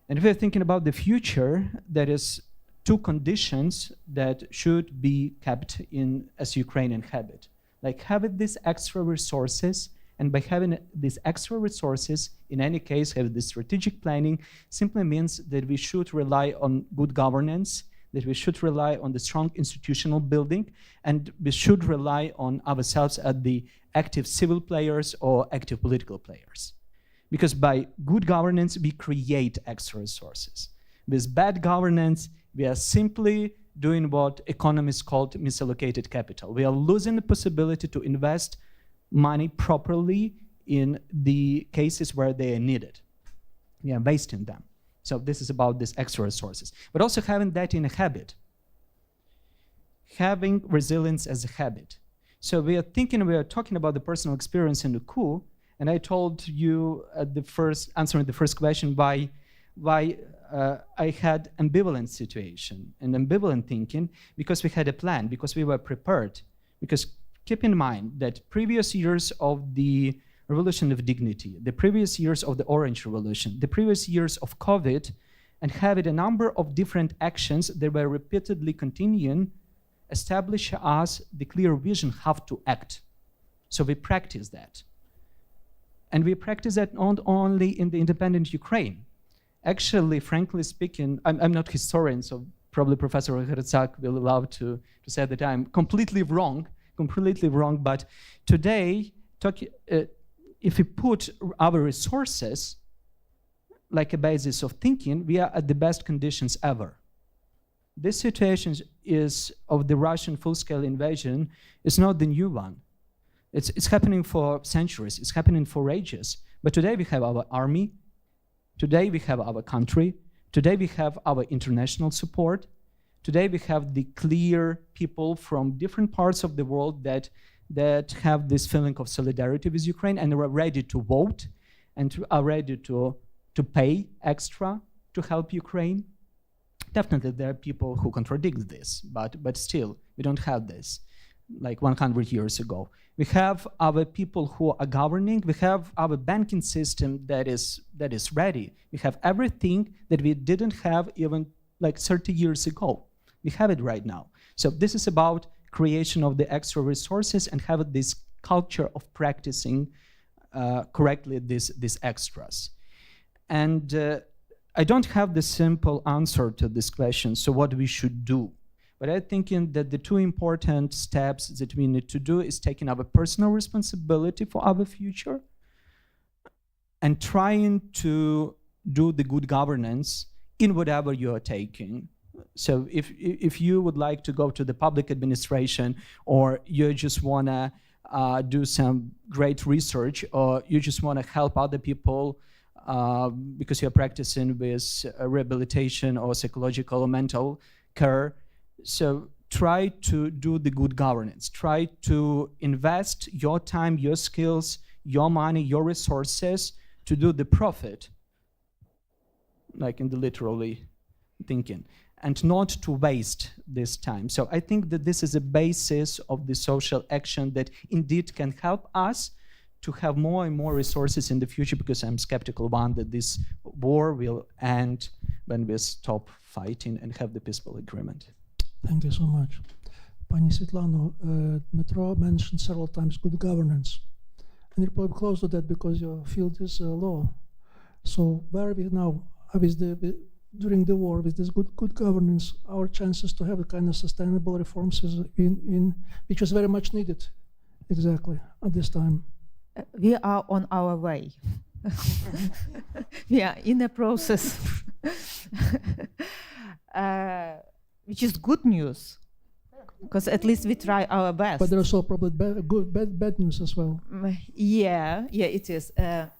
And if we're thinking about the future, there is two conditions that should be kept in as Ukrainian habit. Like having these extra resources And by having these extra resources, in any case, have this strategic planning, simply means that we should rely on good governance, that we should rely on the strong institutional building, and we should rely on ourselves as the active civil players or active political players. Because by good governance, we create extra resources. With bad governance, we are simply doing what economists call misallocated capital. We are losing the possibility to invest money properly in the cases where they are needed. We are wasting them. So this is about these extra resources. But also having that in a habit. Having resilience as a habit. So we are talking about the personal experience in the UKU, and I told you at answering the first question why I had ambivalent situation and ambivalent thinking, because we had a plan, because we were prepared. Because keep in mind that previous years of the Revolution of Dignity, the previous years of the Orange Revolution, the previous years of COVID, and having a number of different actions that were repeatedly continuing, establish us the clear vision how to act. So we practice that. And we practice that not only in the independent Ukraine. Actually, frankly speaking, I'm not a historian, so probably Professor Gryzak will love to say that I'm completely wrong, but today, if we put our resources like a basis of thinking, we are at the best conditions ever. This situation is of the Russian full-scale invasion is not the new one. It's happening for centuries, it's happening for ages. But today we have our army, today we have our country, today we have our international support, today we have the clear people from different parts of the world that have this feeling of solidarity with Ukraine and are ready to vote and are ready to pay extra to help Ukraine. Definitely there are people who contradict this, but still, we don't have this like 100 years ago. We have our people who are governing, we have our banking system that is ready. We have everything that we didn't have even like 30 years ago. We have it right now. So this is about creation of the extra resources and have this culture of practicing correctly these extras. And I don't have the simple answer to this question, so what we should do. But I'm thinking that the two important steps that we need to do is taking our personal responsibility for our future and trying to do the good governance in whatever you are taking. So if you would like to go to the public administration, or you just want to do some great research, or you just want to help other people because you're practicing with rehabilitation or psychological or mental care, so try to do the good governance. Try to invest your time, your skills, your money, your resources to do the profit, like in the literally thinking, and not to waste this time. So I think that this is a basis of the social action that indeed can help us to have more and more resources in the future, because I'm skeptical one that this war will end when we stop fighting and have the peaceful agreement. Thank you so much. Pani Світлано, Dmytro mentioned several times good governance. And you're probably close to that because your field is law. So where are we now? During the war, with this good governance, our chances to have a kind of sustainable reforms which was very much needed, exactly, at this time. We are on our way. We are in a process, which is good news, because at least we try our best. But there's also probably bad news as well. Yeah, it is.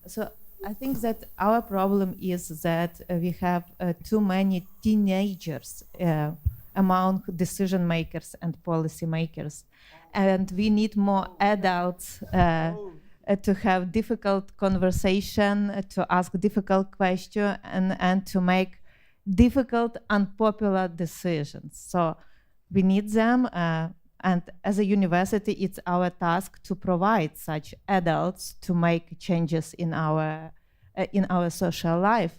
So I think that our problem is that we have too many teenagers among decision makers and policy makers, and we need more adults to have difficult conversation, to ask difficult questions, and to make difficult, unpopular decisions. So we need them, and as a university, it's our task to provide such adults to make changes in our social life.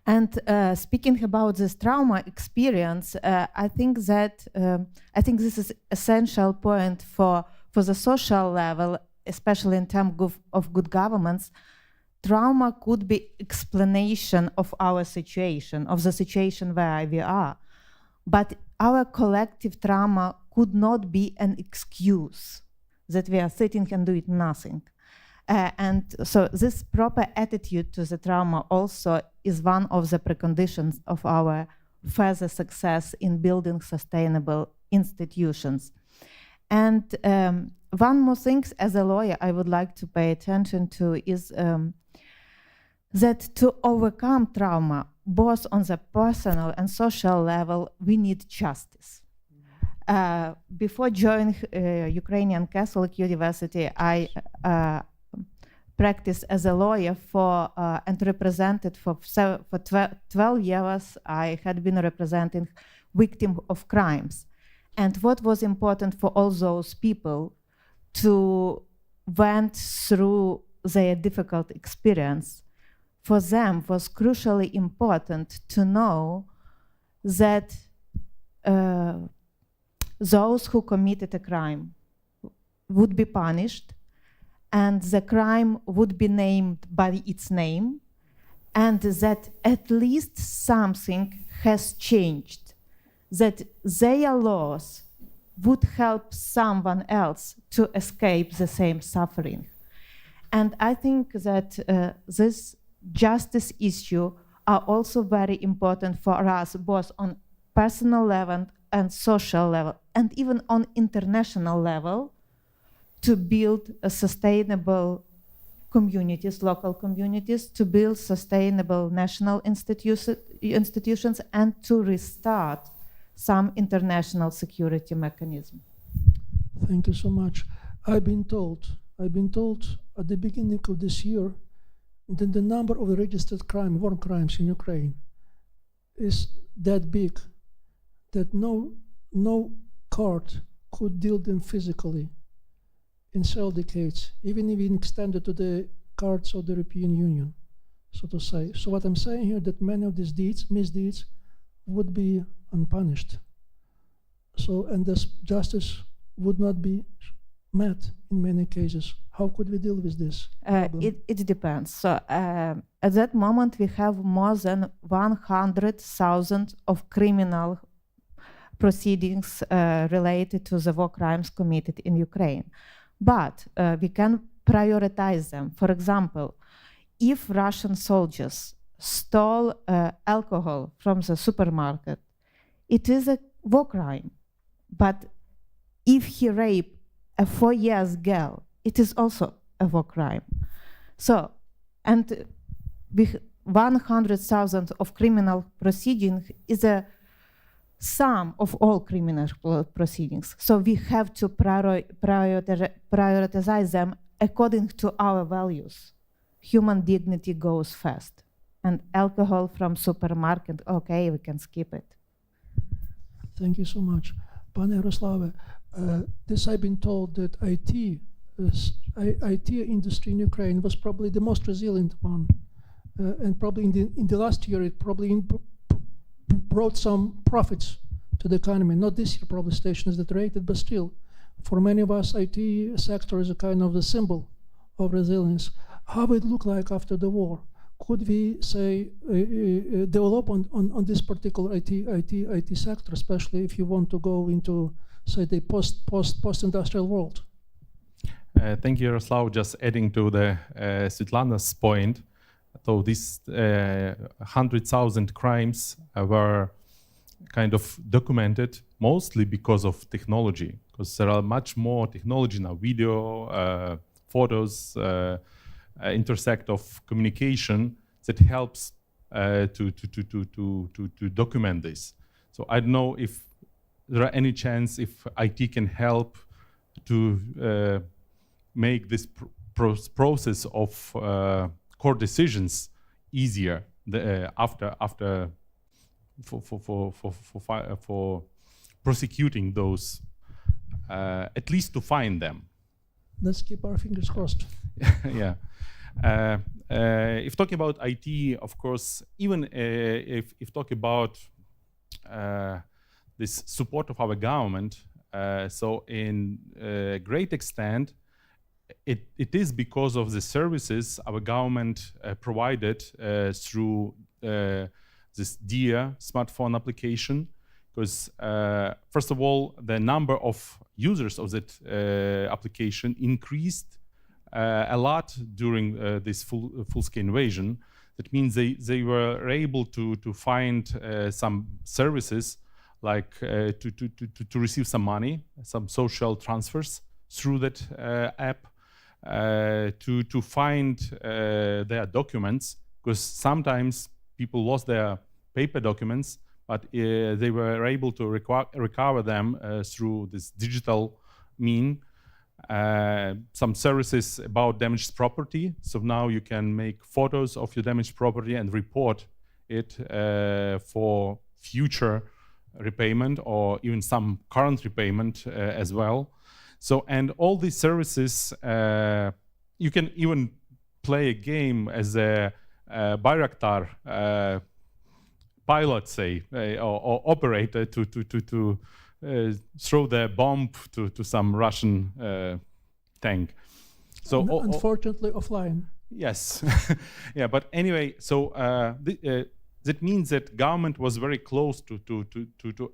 And speaking about this trauma experience, I think this is essential point for the social level, especially in terms of good governance, trauma could be explanation of our situation, of the situation where we are. But our collective trauma could not be an excuse that we are sitting and doing nothing. And so this proper attitude to the trauma also is one of the preconditions of our further success in building sustainable institutions. And one more thing as a lawyer I would like to pay attention to is that to overcome trauma, both on the personal and social level, we need justice. Before joining Ukrainian Catholic University, I practiced as a lawyer and represented for 12 years. I had been representing victims of crimes. And what was important for all those people to went through their difficult experience, for them was crucially important to know that those who committed a crime would be punished, and the crime would be named by its name, and that at least something has changed, that their loss would help someone else to escape the same suffering. And I think that this justice issue are also very important for us, both on personal level and social level, and even on international level, to build a sustainable communities, local communities, to build sustainable national institutions, and to restart some international security mechanism. Thank you so much. I've been told at the beginning of this year that the number of registered war crimes in Ukraine is that big that no court could deal them physically in several decades, even if it extended to the courts of the European Union, so to say. So what I'm saying here, that many of these misdeeds would be unpunished. So, and this justice would not be met in many cases. How could we deal with this problem? It depends. So at that moment, we have more than 100,000 of criminal proceedings related to the war crimes committed in Ukraine. But we can prioritize them. For example, if Russian soldiers stole alcohol from the supermarket, it is a war crime. But if he raped a 4-year girl, it is also a war crime. So, and 100,000 of criminal proceedings is a sum of all criminal proceedings. So we have to prioritize them according to our values. Human dignity goes first. And alcohol from supermarket, okay, we can skip it. Thank you so much. Pane Jaroslave, this I've been told that IT industry in Ukraine was probably the most resilient one. And probably in the last year, it probably brought some profits to the economy. Not this year, probably stations that rated, but still, for many of us, IT sector is a kind of the symbol of resilience. How would it look like after the war? Could we say develop on this particular IT sector, especially if you want to go into, say, the post-industrial world? Thank you, Yaroslav. Just adding to the Svetlana's point, so these 100,000 crimes were kind of documented mostly because of technology, because there are much more technology now, video, photos, intersect of communication that helps to document this. So I don't know if there are any chance if IT can help to make this process of court decisions easier for prosecuting those, at least to find them. Let's keep our fingers crossed. Yeah. If talking about IT, of course, even if talk about this support of our government, so in a great extent, it is because of the services our government provided through this DIA smartphone application. Because first of all, the number of users of that application increased a lot during this full-scale invasion. That means they were able to find some services, like to receive some money, some social transfers through that app, to find their documents, because sometimes people lost their paper documents, but they were able to recover them through this digital mean. Some services about damaged property. So now you can make photos of your damaged property and report it for future repayment or even some current repayment as well. So, and all these services, you can even play a game as a Bayraktar pilot, say, or operator to throw the bomb to some Russian tank. So unfortunately, offline. Yes, yeah. But anyway, so that means that government was very close to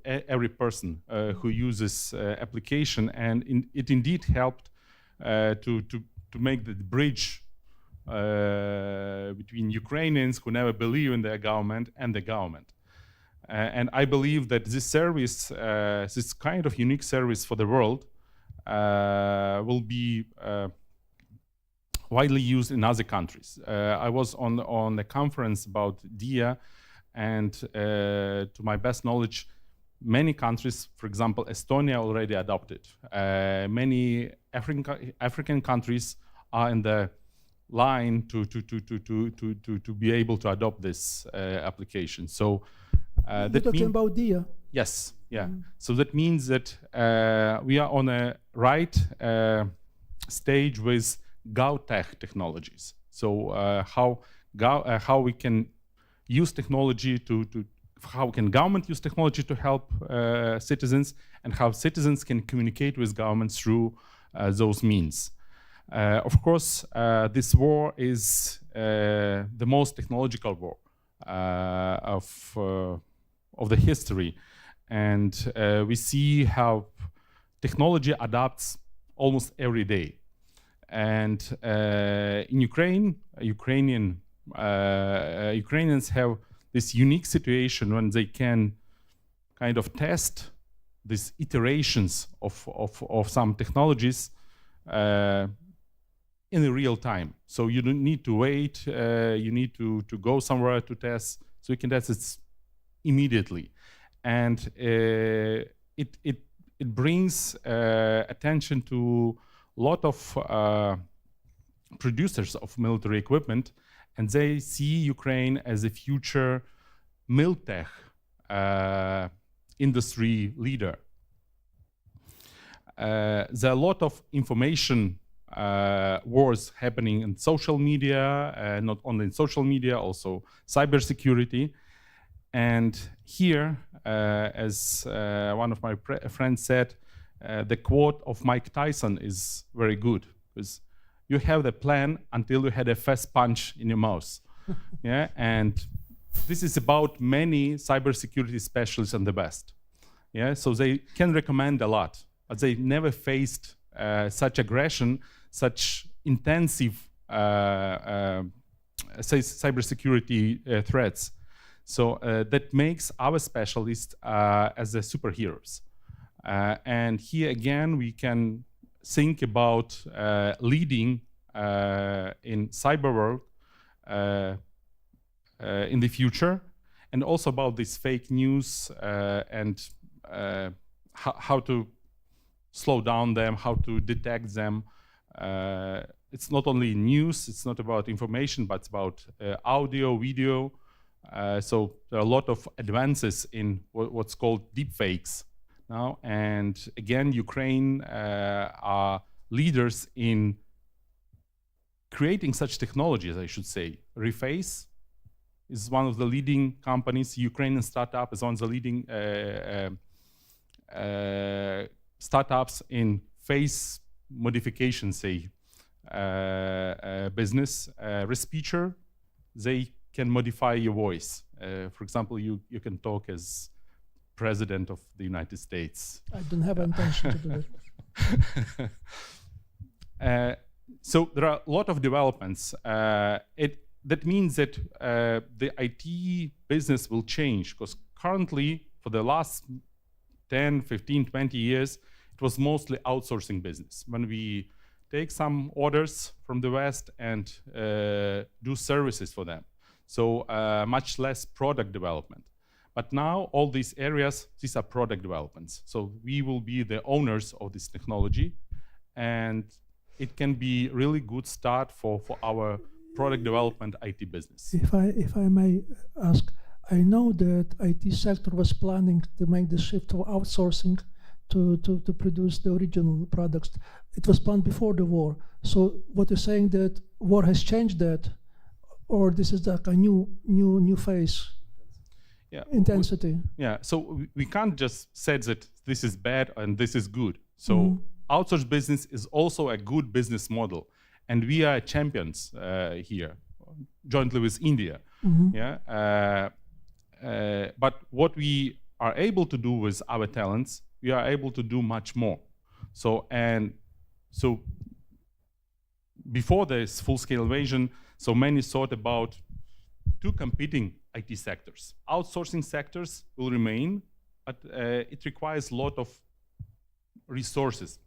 every person who uses application, and it indeed helped to make the bridge between Ukrainians who never believe in their government and the government. And I believe that this service, this kind of unique service for the world, will be widely used in other countries. I was on a conference about DIA, and to my best knowledge, many countries, for example, Estonia already adopted. Many African countries are in the line to be able to adopt this application. So you're talking about DIA? Yes, yeah. So that means that we are on a right stage with GovTech technologies. So how we can use technology how can government use technology to help citizens, and how citizens can communicate with government through those means. Of course, this war is the most technological war of the history, and we see how technology adapts almost every day. And in Ukraine, Ukrainians have this unique situation when they can kind of test these iterations of some technologies in the real time. So you don't need to wait, you need to go somewhere to test, so you can test it immediately. And it brings attention to a lot of producers of military equipment, and they see Ukraine as a future militech industry leader. There are a lot of information wars happening in social media, not only in social media, also cybersecurity. And here, as one of my friends said, the quote of Mike Tyson is very good, because you have the plan until you had a fast punch in your mouth. Yeah, and this is about many cybersecurity specialists and the best. Yeah, so they can recommend a lot, but they never faced such aggression, such intensive cybersecurity threats. So that makes our specialists as the superheroes. And here again, we can think about leading in cyber world in the future, and also about this fake news and how to slow down them, how to detect them. It's not only news, it's not about information, but it's about audio, video. So there are a lot of advances in what's called deepfakes now. And again, Ukraine are leaders in creating such technologies, I should say. Reface is one of the leading companies. Ukrainian startup is one of the leading startups in face modification, say, business speaker, they can modify your voice. For example, you can talk as President of the United States. I don't have intention to do that. So there are a lot of developments. That means that the IT business will change, because currently, for the last 10, 15, 20 years, it was mostly outsourcing business. When we take some orders from the West and do services for them. So much less product development. But now all these areas, these are product developments. So we will be the owners of this technology, and it can be really good start for our product development IT business. If I may ask, I know that IT sector was planning to make the shift to outsourcing to produce the original products. It was planned before the war. So what you're saying that war has changed that, or this is like a new phase? Yeah. Intensity. Yeah, so we can't just say that this is bad and this is good. So outsourced business is also a good business model. And we are champions here, jointly with India. Yeah. But what we are able to do with our talents, we are able to do much more. So before this full-scale invasion, so many thought about two competing IT sectors. Outsourcing sectors will remain, but it requires a lot of resources,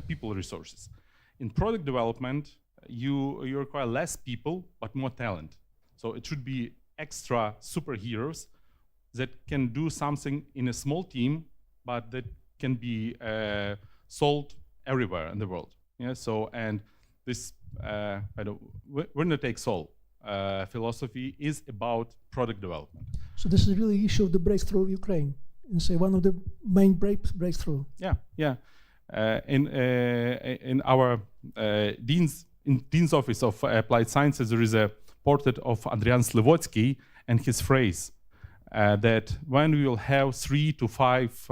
people resources. In product development, you require less people, but more talent. So it should be extra superheroes that can do something in a small team, but that can be sold everywhere in the world. Yeah. So and this winner takes all philosophy is about product development. So this is really the issue of the breakthrough of Ukraine, and say one of the main breakthrough. Yeah, yeah. In our Dean's Office of Applied Sciences, there is a portrait of Adrian Slivotsky and his phrase that when we will have 3 to 5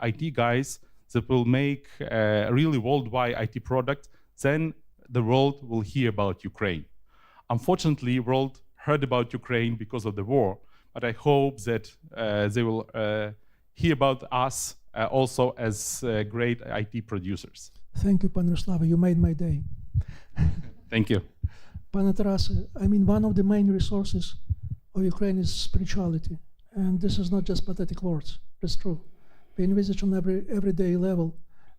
IT guys that will make a really worldwide IT product, then the world will hear about Ukraine. Unfortunately, world heard about Ukraine because of the war, but I hope that they will hear about us also as great IT producers. Thank you, Pane Ярославе, you made my day. Thank you. Pane Tarase, I mean, one of the main resources of Ukraine is spirituality. And this is not just pathetic words, it's true. We envisage on everyday level.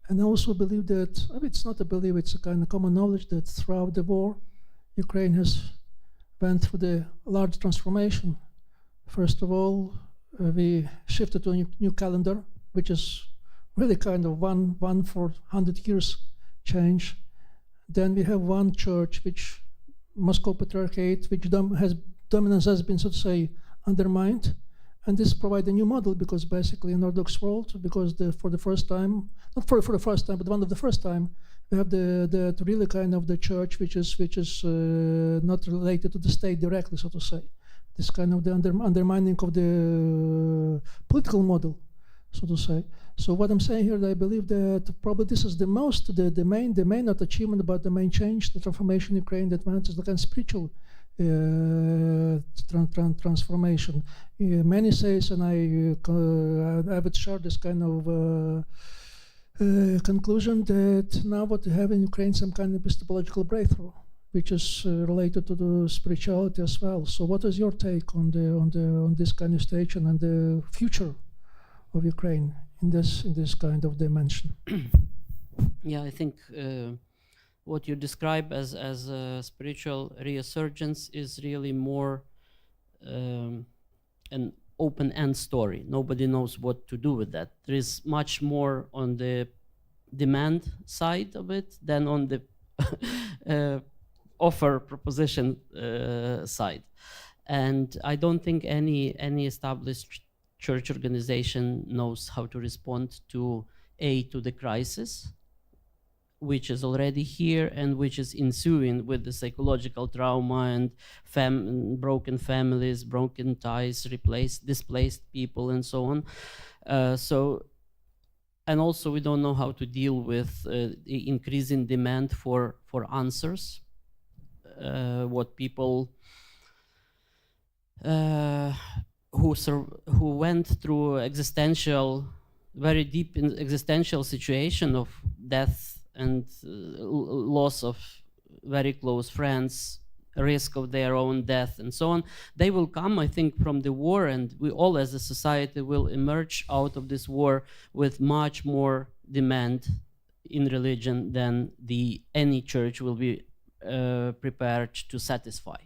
And I also believe that, I mean, it's not a belief, it's a kind of common knowledge that throughout the war, Ukraine has went through the large transformation. First of all, we shifted to a new calendar, which is really kind of one for 100 years change. Then we have one church, which Moscow Patriarchate, which dominance has been, so to say, undermined. And this provides a new model, because basically in Orthodox world, because for the first time, not for the first time, but one of the first time, we have the really kind of the church which is not related to the state directly, so to say. This kind of the undermining of the political model, so to say. So what I'm saying here, I believe that probably this is the main not achievement, but the main change, the transformation in Ukraine that went is the kind of spiritual transformation. Many says, and I would share this kind of conclusion that now what we have in Ukraine some kind of epistemological breakthrough, which is related to the spirituality as well. So what is your take on this kind of stage and the future of Ukraine in this kind of dimension? Yeah, I think what you describe as a spiritual resurgence is really more an open-end story. Nobody knows what to do with that. There is much more on the demand side of it than on the offer proposition side. And I don't think any established church organization knows how to respond to the crisis, which is already here and which is ensuing with the psychological trauma and broken families, broken ties, displaced people, and so on. So and also we don't know how to deal with the increasing demand for answers. What people who went through very deep existential situation of death and loss of very close friends, risk of their own death and so on, they will come, I think, from the war, and we all as a society will emerge out of this war with much more demand in religion than any church will be prepared to satisfy.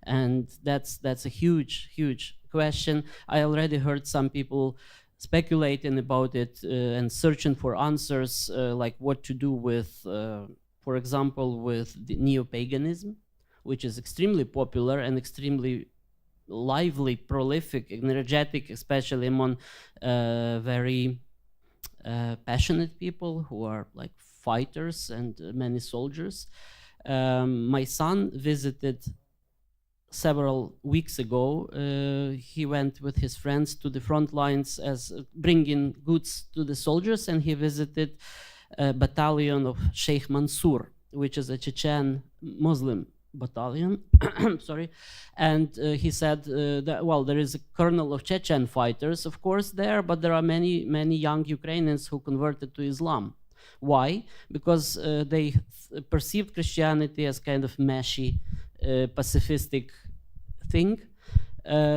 And that's a huge question. I already heard some people speculating about it and searching for answers, like what to do with, for example, with the neo-paganism, which is extremely popular and extremely lively, prolific, energetic, especially among very passionate people who are like fighters and many soldiers. My son visited several weeks ago. He went with his friends to the front lines as bringing goods to the soldiers, and he visited a battalion of Sheikh Mansour, which is a Chechen Muslim battalion. Sorry. And he said that, well, there is a kernel of Chechen fighters, of course, there, but there are many young Ukrainians who converted to Islam. Why? Because they perceived Christianity as kind of meshy, pacifistic thing.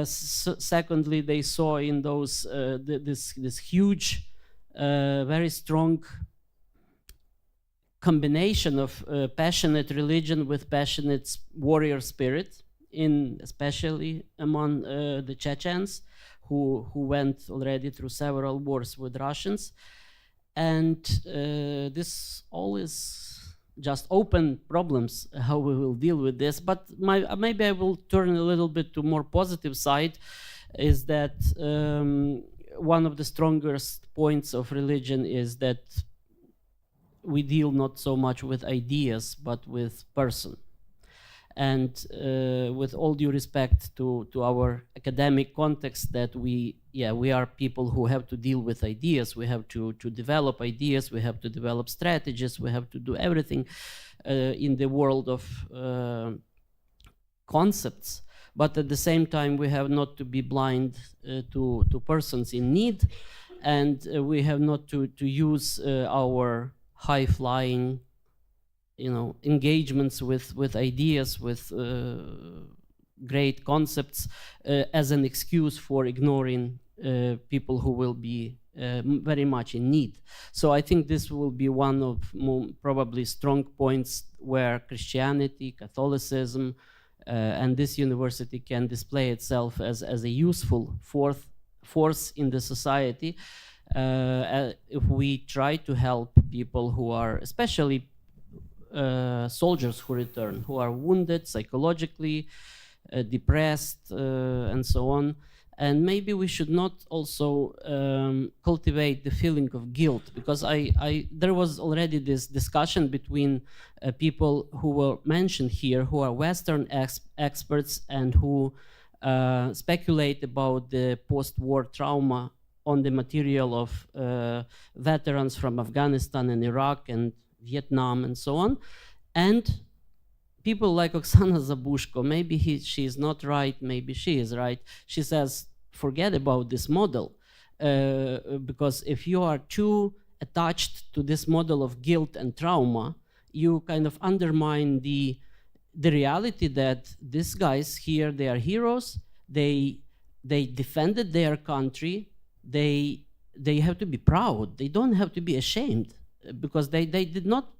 Secondly, they saw in those this huge, very strong combination of passionate religion with passionate warrior spirit, especially among the Chechens, who went already through several wars with Russians. And this all is just open problems, how we will deal with this. But maybe I will turn a little bit to more positive side, is that one of the strongest points of religion is that we deal not so much with ideas, but with person. And with all due respect to our academic context, that we are people who have to deal with ideas. We have to develop ideas. We have to develop strategies. We have to do everything in the world of concepts. But at the same time, we have not to be blind to persons in need, and we have not to use our high-flying, engagements with ideas, with great concepts as an excuse for ignoring people who will be very much in need. So I think this will be one of probably strong points where Christianity, Catholicism, and this university can display itself as a useful force in the society if we try to help people who are, especially soldiers who return, who are wounded psychologically, depressed, and so on. And maybe we should not also cultivate the feeling of guilt, because there was already this discussion between people who were mentioned here, who are Western experts and who speculate about the post-war trauma on the material of veterans from Afghanistan and Iraq and Vietnam and so on. And people like Oksana Zabushko, maybe she is not right, maybe she is right. She says, forget about this model, because if you are too attached to this model of guilt and trauma, you kind of undermine the reality that these guys here, they are heroes, they defended their country, they have to be proud, they don't have to be ashamed, because they did not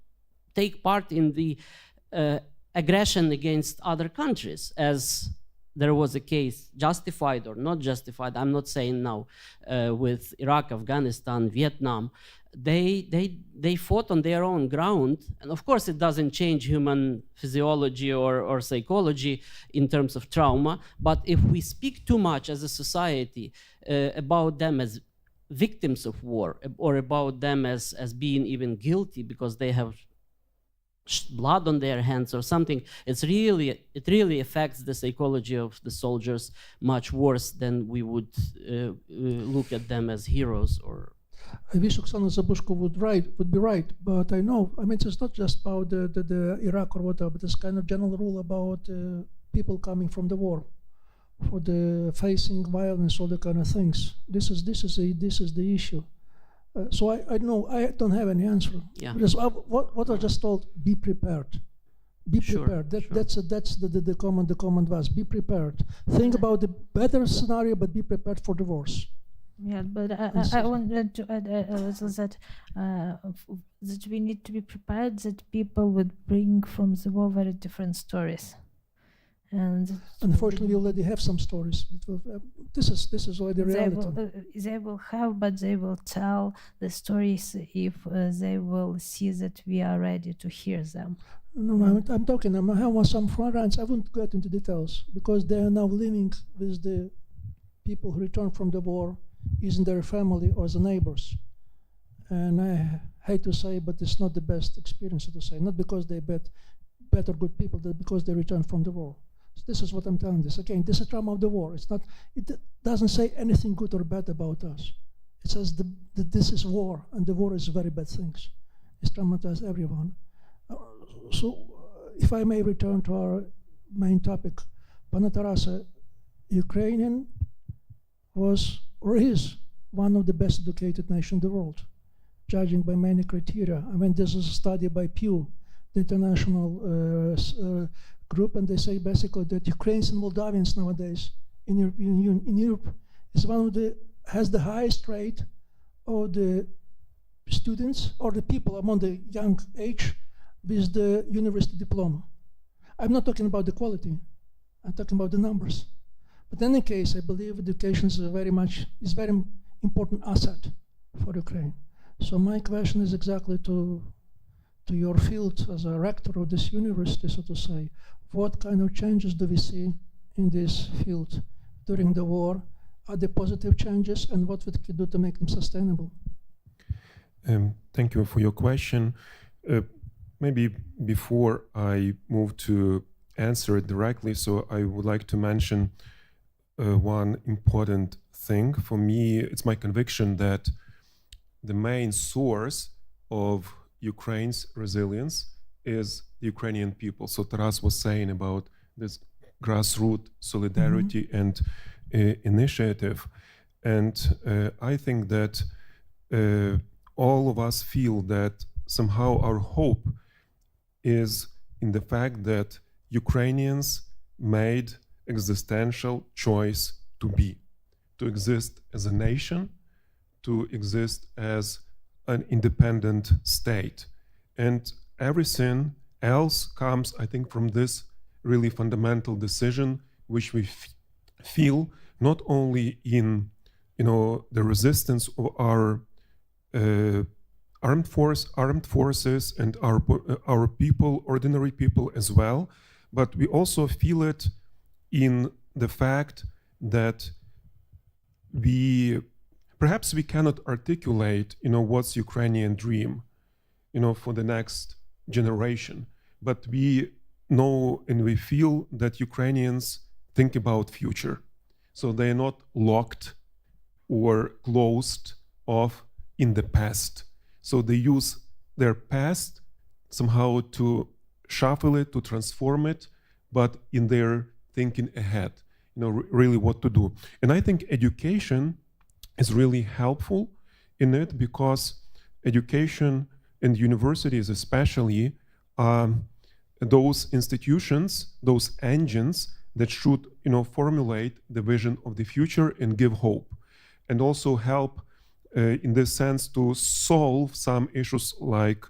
take part in the aggression against other countries, as there was a case, justified or not justified, I'm not saying now, with Iraq, Afghanistan, Vietnam. They fought on their own ground, and of course it doesn't change human physiology or psychology in terms of trauma, but if we speak too much as a society about them as victims of war, or about them as being even guilty because they have blood on their hands or something, it really affects the psychology of the soldiers much worse than we would look at them as heroes or I wish Oksana Zabushko would be right, but I know, I mean, it's not just about the Iraq or whatever, but it's kind of general rule about people coming from the war, for the facing violence, all the kind of things. This is the issue. So I know I don't have any answer. Yeah. Because what I just told, be prepared. Be prepared. That's the common advice. Be prepared. Think about the better scenario, but be prepared for the worst. Yeah, but I wanted to add also that we need to be prepared that people would bring from the war very different stories. And unfortunately, we already have some stories. This is already reality. They will have, but they will tell the stories if they will see that we are ready to hear them. No, I'm talking. I have some friends. I won't get into details because they are now living with the people who returned from the war, is in their family or the neighbors. And I hate to say, but it's not the best experience to say. Not because they're better good people, but because they returned from the war. So this is what I'm telling this. Again, this is a trauma of the war. It's not. It doesn't say anything good or bad about us. It says that this is war, and the war is very bad things. It's traumatized everyone. So, if I may return to our main topic, Pana Tarasa, Ukrainian was or is one of the best educated nations in the world, judging by many criteria. I mean, this is a study by Pew, the international group, and they say basically that Ukrainians and Moldavians nowadays in Europe is one of has the highest rate of the students or the people among the young age with the university diploma. I'm not talking about the quality, I'm talking about the numbers. But in any case, I believe education is very important asset for Ukraine. So my question is exactly to your field as a rector of this university, so to say, what kind of changes do we see in this field during the war? Are there positive changes, and what we could do to make them sustainable? Thank you for your question. Maybe before I move to answer it directly, so I would like to mention one important thing. For me, it's my conviction that the main source of Ukraine's resilience is the Ukrainian people. So Taras was saying about this grassroots solidarity and initiative. And I think that all of us feel that somehow our hope is in the fact that Ukrainians made existential choice to exist as a nation, to exist as an independent state. And everything else comes, I think, from this really fundamental decision, which we feel not only in, the resistance of our armed forces and our people, ordinary people as well, but we also feel it in the fact that perhaps we cannot articulate, what's Ukrainian dream, for the next generation, but we know and we feel that Ukrainians think about future. So they are not locked or closed off in the past. So they use their past somehow to shuffle it, to transform it, but in their thinking ahead, really what to do. And I think education is really helpful in it, because education and universities especially are those institutions, those engines that should, formulate the vision of the future and give hope, and also help in this sense to solve some issues like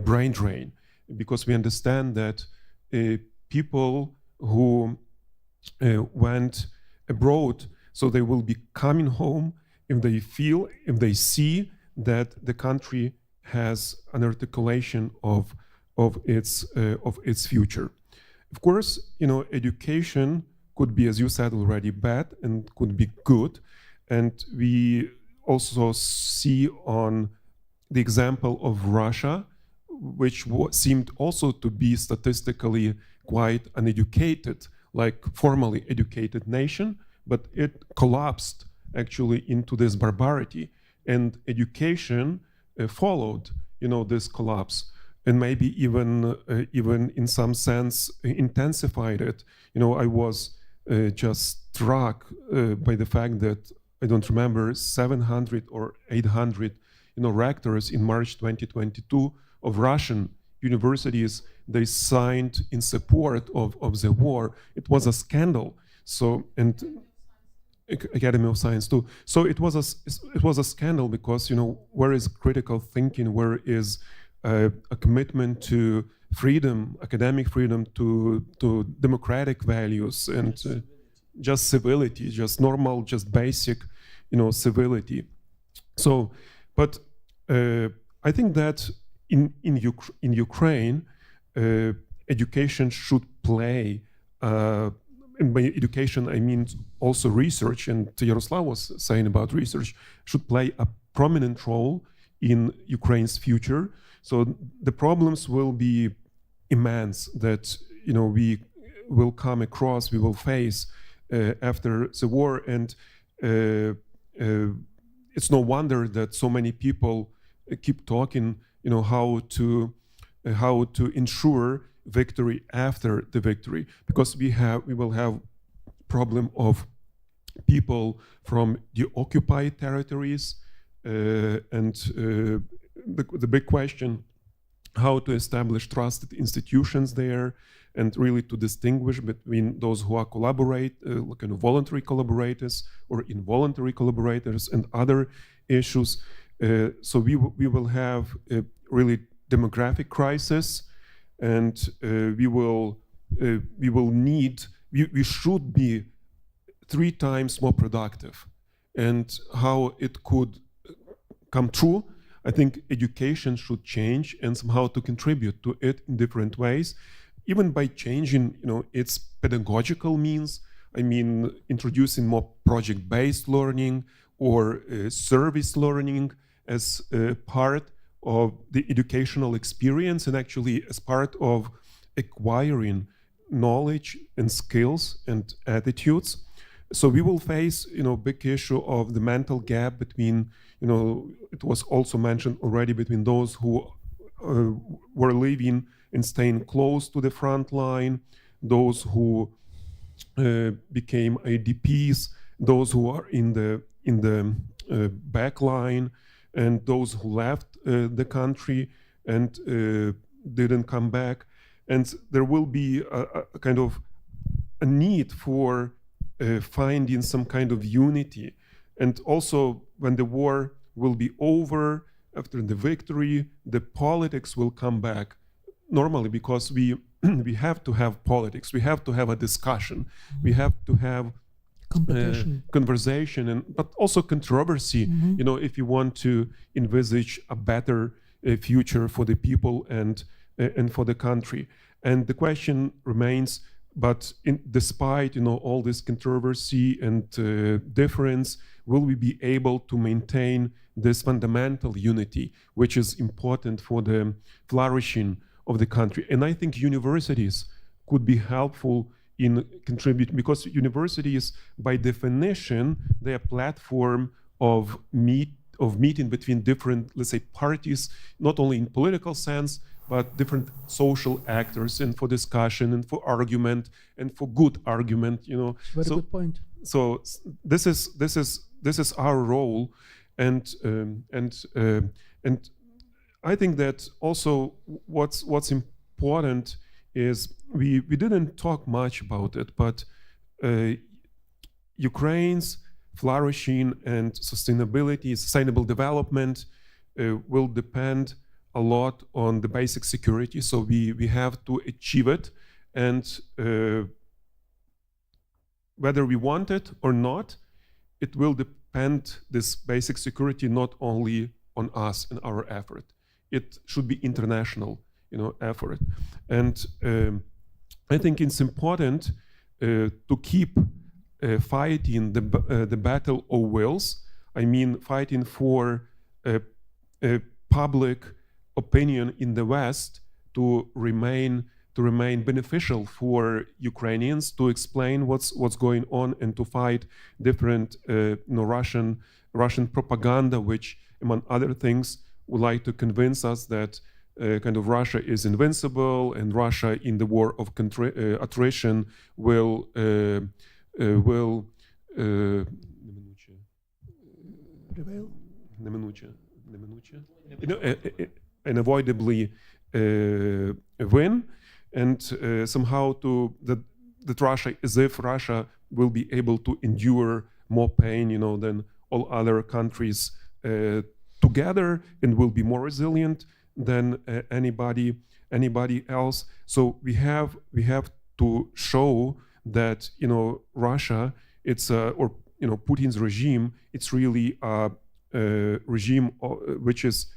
brain drain, because we understand that people who went abroad, so they will be coming home if they see that the country has an articulation of its future. Of course, education could be, as you said already, bad and could be good, and we also see on the example of Russia, which seemed also to be statistically quite uneducated, like formally educated nation, but it collapsed actually into this barbarity. and education followed, this collapse, and maybe even in some sense intensified it. I was just struck by the fact that I don't remember 700 or 800 rectors in March 2022 of Russian universities, they signed in support of the war. It was a scandal. So, and Academy of Science too. So it was a scandal because where is critical thinking, where is a commitment to freedom, academic freedom, to democratic values, and just civility, just normal, just basic, civility. So, but I think that in Ukraine, education should play, and by education I mean also research, and Yaroslav was saying about research, should play a prominent role in Ukraine's future. So the problems will be immense that we will come across, we will face after the war, and it's no wonder that so many people keep talking, how to ensure victory after the victory, because we will have problem of people from the occupied territories, and the big question, how to establish trusted institutions there, and really to distinguish between those who are kind of voluntary collaborators or involuntary collaborators and other issues. So we will have a really demographic crisis, and we should be 3 times more productive. And how it could come true, I think education should change and somehow to contribute to it in different ways, even by changing, its pedagogical means. I mean, introducing more project-based learning or service learning as part of the educational experience, and actually as part of acquiring knowledge and skills and attitudes. So we will face, big issue of the mental gap between, it was also mentioned already, between those who were living and staying close to the front line, those who became IDPs, those who are in the back line, and those who left the country and didn't come back. And there will be a kind of a need for finding some kind of unity. And also, when the war will be over, after the victory, the politics will come back normally, because we have to have politics, we have to have a discussion, we have to have conversation, but also controversy, if you want to envisage a better future for the people and for the country. And the question remains, but despite all this controversy and difference, will we be able to maintain this fundamental unity, which is important for the flourishing of the country? And I think universities could be helpful in contributing, because universities, by definition, they are a platform of meeting between different, let's say, parties, not only in political sense, but different social actors, and for discussion and for argument and for good argument, Very good point. So this is our role, and I think that also what's important is we didn't talk much about it, but Ukraine's flourishing and sustainable development will depend a lot on the basic security. So we have to achieve it, and whether we want it or not, it will depend, this basic security, not only on us and our effort. It should be international, effort. And I think it's important to keep fighting the battle of wills. I mean, fighting for public opinion in the West to remain beneficial for Ukrainians, to explain what's going on, and to fight different Russian Russian propaganda, which, among other things, would like to convince us that kind of Russia is invincible, and Russia in the war of attrition will Prevail. Unavoidably win, and somehow that Russia, as if Russia will be able to endure more pain, than all other countries together, and will be more resilient than anybody else. So we have to show that Russia, it's or Putin's regime, it's really a regime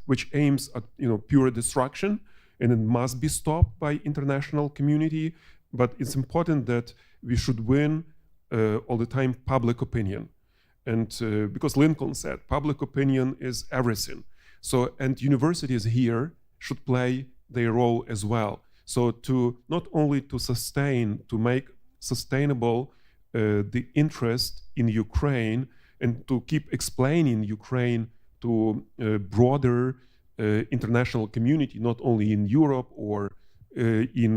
which aims at pure destruction, and it must be stopped by international community. But it's important that we should win all the time public opinion, and because Lincoln said public opinion is everything. So, and universities here should play their role as well. So to not only to make sustainable the interest in Ukraine, and to keep explaining Ukraine to a broader international community, not only in Europe or in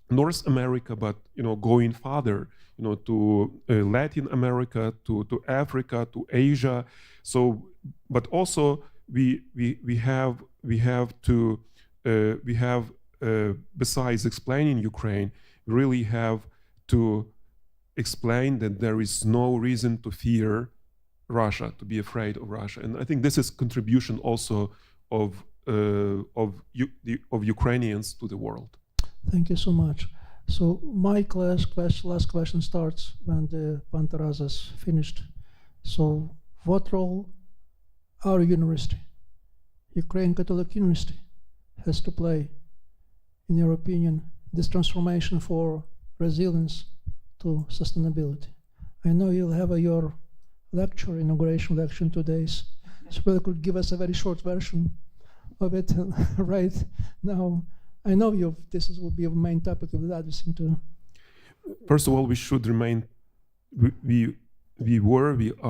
North America, but going farther, to Latin America, to Africa, to Asia. So, but also we have to besides explaining Ukraine, we really have to explain that there is no reason to fear Russia, to be afraid of Russia. And I think this is contribution also of Ukrainians to the world. Thank you so much. So my last question starts when the Taras is finished. So what role our university, Ukrainian Catholic University, has to play, in your opinion, this transformation for resilience to sustainability? I know you'll have your lecture, inauguration lecture in 2 days. So you could give us a very short version of it right now. I know this will be a main topic of the addressing to. First of all, we should remain, we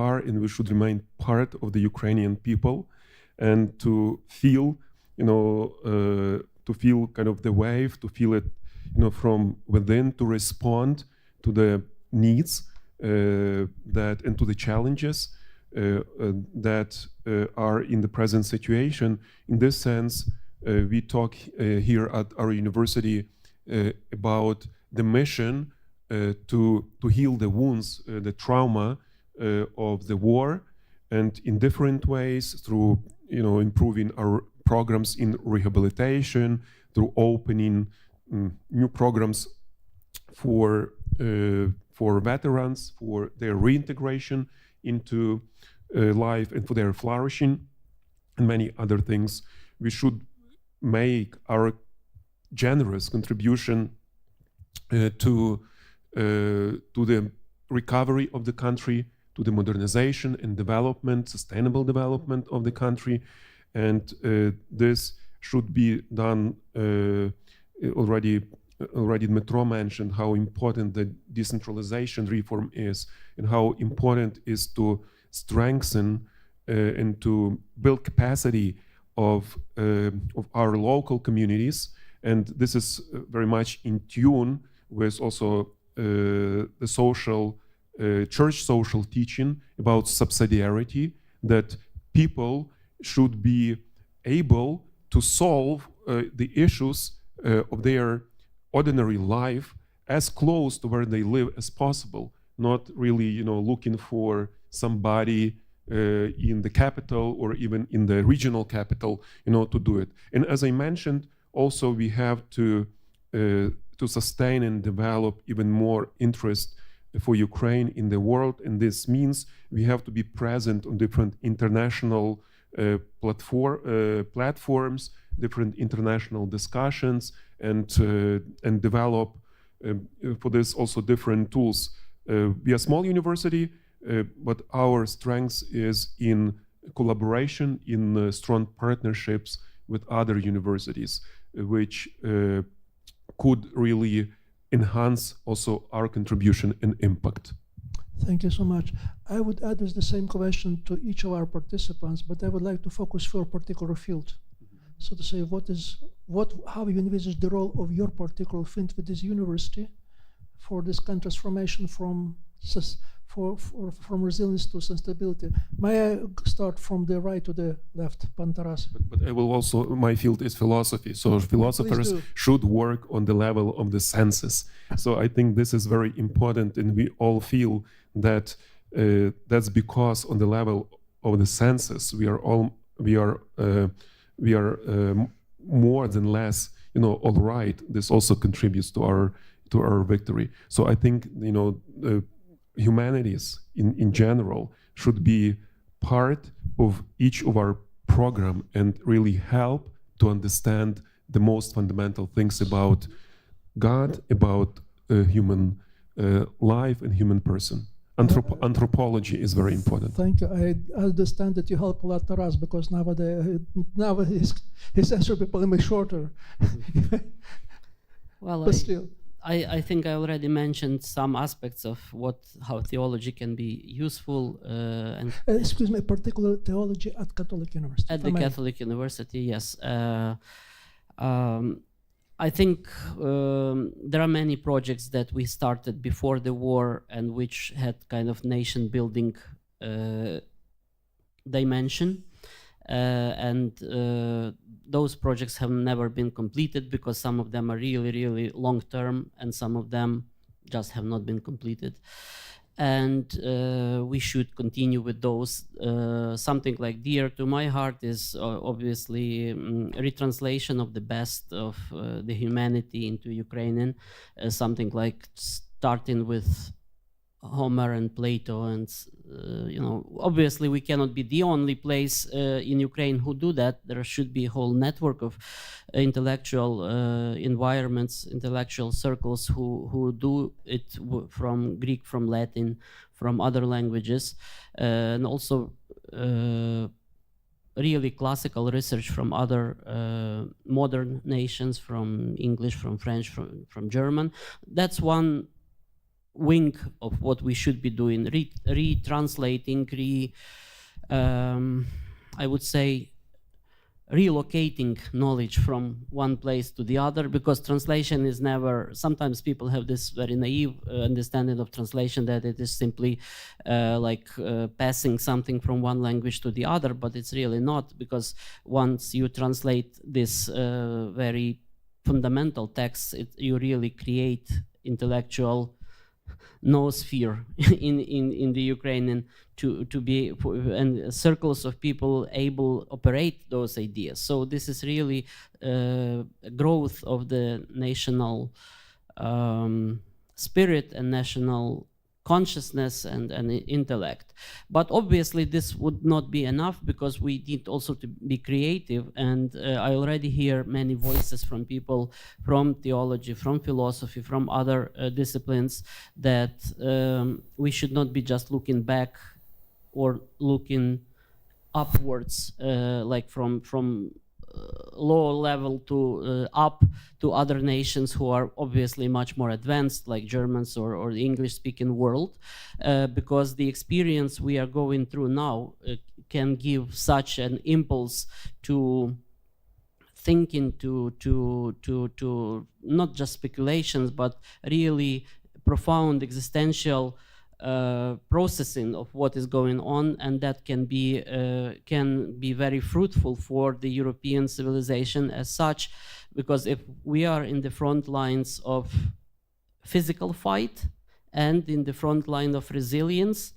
are, and we should remain part of the Ukrainian people, and to feel, kind of the wave, to feel it, from within, to respond to the needs and to the challenges that are in the present situation. In this sense, we talk here at our university about the mission to heal the wounds, the trauma of the war, and in different ways, through improving our programs in rehabilitation, through opening new programs for veterans, for their reintegration into life and for their flourishing, and many other things. We should make our generous contribution to the recovery of the country, to the modernization and development, sustainable development of the country, and this should be done. Already Dmytro mentioned how important the decentralization reform is, and how important it is to strengthen and to build capacity of our local communities. And this is very much in tune with also the social church social teaching about subsidiarity, that people should be able to solve the issues of their ordinary life as close to where they live as possible, not really looking for somebody in the capital or even in the regional capital to do it. And as I mentioned, also we have to sustain and develop even more interest for Ukraine in the world, and this means we have to be present on different international platforms, different international discussions, and develop for this also different tools. We are a small university, but our strength is in collaboration, in strong partnerships with other universities, which could really enhance also our contribution and impact. Thank you so much. I would address the same question to each of our participants, but I would like to focus for a particular field. So to say, how you envisage the role of your particular field with this university for this kind of transformation from resilience to sustainability. May I start from the right to the left, Taras? But I will also, my field is philosophy, so philosophers should work on the level of the senses. So I think this is very important, and we all feel that that's because on the level of the senses, we are more than less, all right. This also contributes to our victory. So I think, humanities in general should be part of each of our program and really help to understand the most fundamental things about God, about human life and human person. Anthropology is very important. Thank you. I understand that you help a lot, Taras, because now his answer will be shorter. Well, but still. I think I already mentioned some aspects of how theology can be useful. And excuse me, particular theology at Catholic University. At the Catholic University, yes. I think there are many projects that we started before the war and which had kind of nation-building dimension. Those projects have never been completed because some of them are really, really long-term and some of them just have not been completed. And we should continue with those. Something like dear to my heart is obviously retranslation of the best of the humanity into Ukrainian, something like starting with Homer and Plato, and obviously we cannot be the only place in Ukraine who do that. There should be a whole network of intellectual environments, intellectual circles who do it from Greek, from Latin, from other languages, and also really classical research from other modern nations, from English, from French, from German. That's one wing of what we should be doing, retranslating, I would say relocating knowledge from one place to the other, because translation is never, sometimes people have this very naive understanding of translation that it is simply like passing something from one language to the other, but it's really not, because once you translate this very fundamental text, you really create intellectual noosphere in the Ukrainian to be, and circles of people able operate those ideas. So this is really growth of the national spirit and national consciousness and intellect. But obviously this would not be enough, because we need also to be creative, and I already hear many voices from people from theology, from philosophy, from other disciplines, that we should not be just looking back or looking upwards, like from low level to up to other nations who are obviously much more advanced, like Germans or the English-speaking world, because the experience we are going through now can give such an impulse to thinking, to not just speculations, but really profound existential processing of what is going on, and that can be very fruitful for the European civilization as such, because if we are in the front lines of physical fight and in the front line of resilience,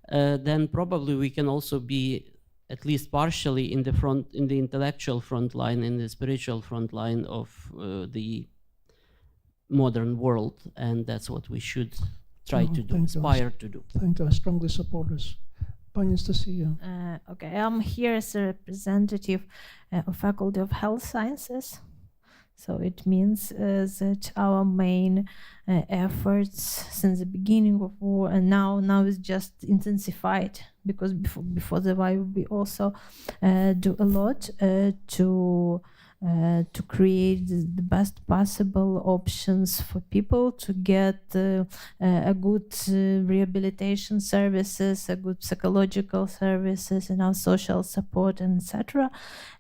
then probably we can also be at least partially in the intellectual front line, in the spiritual front line of the modern world, and that's what we should try to do, aspire to do. Thank you. I strongly support this. Anastasiya. Okay, I'm here as a representative of Faculty of Health Sciences. So it means that our main efforts since the beginning of war, and now is just intensified, because before the war we also do a lot to to create the best possible options for people to get a good rehabilitation services, a good psychological services, social support, and etc.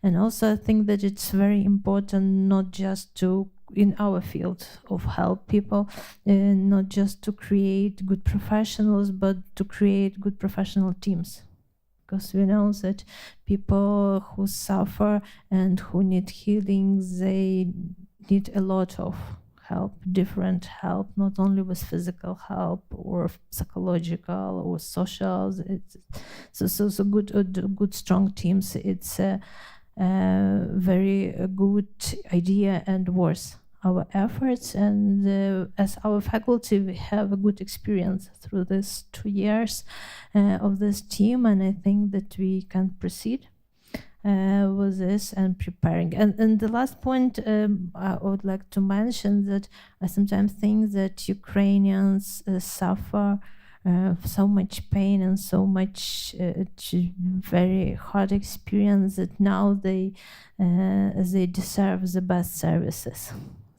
And also I think that it's very important not just to, in our field of help people, not just to create good professionals, but to create good professional teams. Because we know that people who suffer and who need healing, they need a lot of help, different help, not only with physical help or psychological or social. So good strong teams. It's a very good idea and worth our efforts. And as our faculty, we have a good experience through these 2 years of this team, and I think that we can proceed with this and preparing. And the last point I would like to mention that I sometimes think that Ukrainians suffer so much pain and so much very hard experience that now they deserve the best services.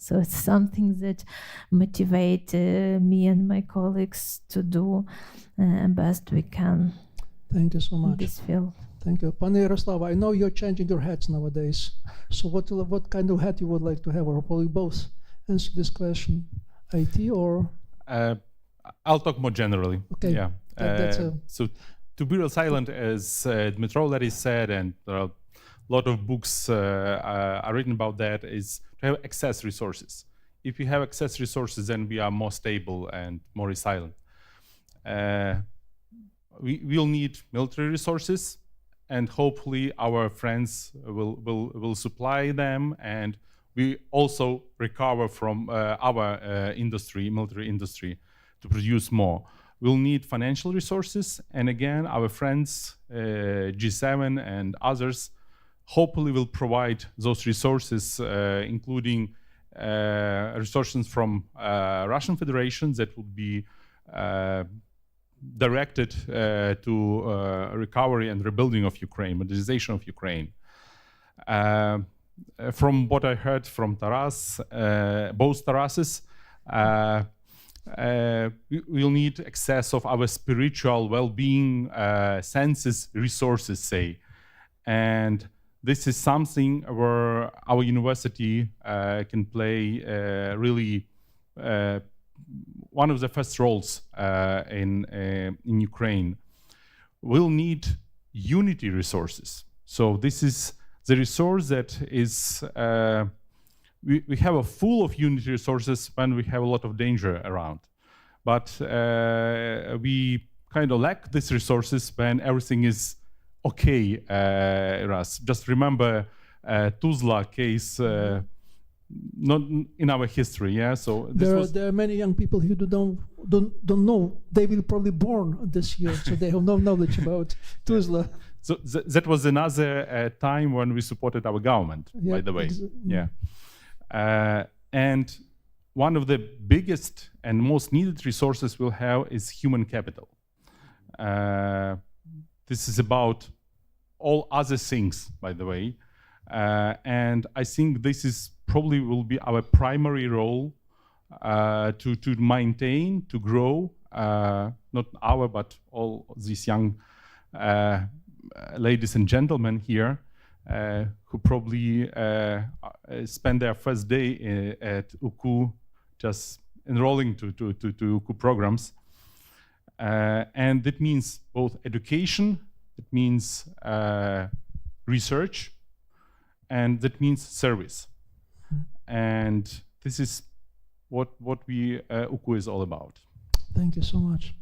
So it's something that motivate me and my colleagues to do best we can. Thank you so In much. this field. Thank you. Pane Yaroslav, I know you're changing your hats nowadays. So what kind of hat you would like to have, or probably both? Answer this question. IT or? I'll talk more generally. Okay. Yeah. That's So to be resilient, as Dmytro already said, and there are a lot of books are written about that, is to have access resources. If you have access resources, then we are more stable and more resilient. We'll need military resources, and hopefully our friends will supply them, and we also recover from our industry, military industry, to produce more. We'll need financial resources, and again, our friends, G7 and others, hopefully will provide those resources, including resources from Russian Federation that would be directed to recovery and rebuilding of Ukraine, modernization of Ukraine. From what I heard from Taras, both Tarases, we'll need access of our spiritual well-being senses resources, say. And this is something where our university can play really one of the first roles in Ukraine. We'll need unity resources. So this is the resource that is, we have a full of unity resources when we have a lot of danger around. But we kind of lack these resources when everything is okay. Just remember Tuzla case, not in our history, yeah. So this there are many young people who don't know. They will probably born this year, so they have no knowledge about Tuzla. So that was another time when we supported our government, Yeah, by the way. Yeah. And one of the biggest and most needed resources we'll have is human capital. This is about all other things, by the way. And I think this is probably will be our primary role to maintain, to grow, not our, but all these young ladies and gentlemen here who probably spend their first day at UKU just enrolling to UKU programs. And that means both education, it means research, and that means service. And this is what we UKU is all about. Thank you so much.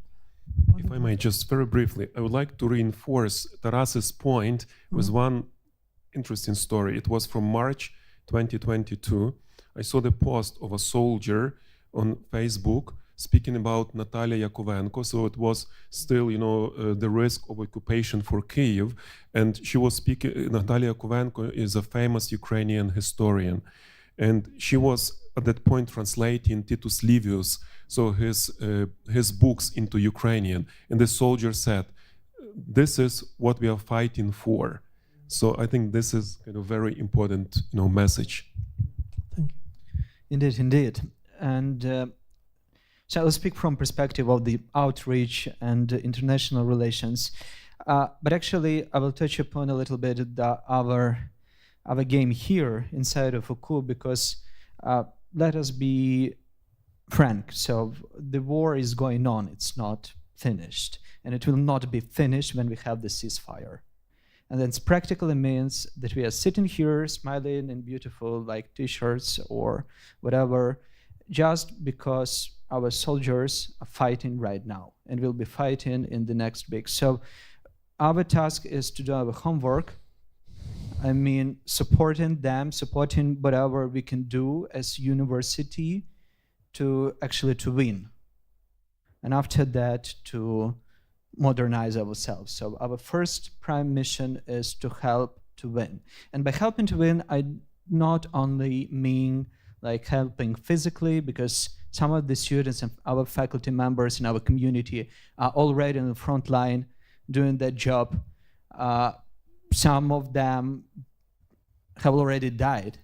If I may, just very briefly, I would like to reinforce Taras's point with one interesting story. It was from March 2022. I saw the post of a soldier on Facebook speaking about Natalia Yakovenko. So it was still, the risk of occupation for Kyiv. And she was speaking, Natalia Yakovenko is a famous Ukrainian historian. And she was at that point translating Titus Livius, so his books into Ukrainian. And the soldier said, this is what we are fighting for. So I think this is kind of very important, message. Thank you. Indeed. And so I'll speak from perspective of the outreach and international relations. But actually, I will touch upon a little bit our game here inside of UKU, because let us be frank. So the war is going on. It's not finished. And it will not be finished when we have the ceasefire. And then it practically means that we are sitting here smiling in beautiful like t-shirts or whatever, just because our soldiers are fighting right now and will be fighting in the next week. So our task is to do our homework. I mean, supporting them, supporting whatever we can do as university to actually to win. And after that, to modernize ourselves. So our first prime mission is to help to win. And by helping to win, I not only mean like helping physically, because some of the students and our faculty members in our community are already on the front line doing that job. Some of them have already died.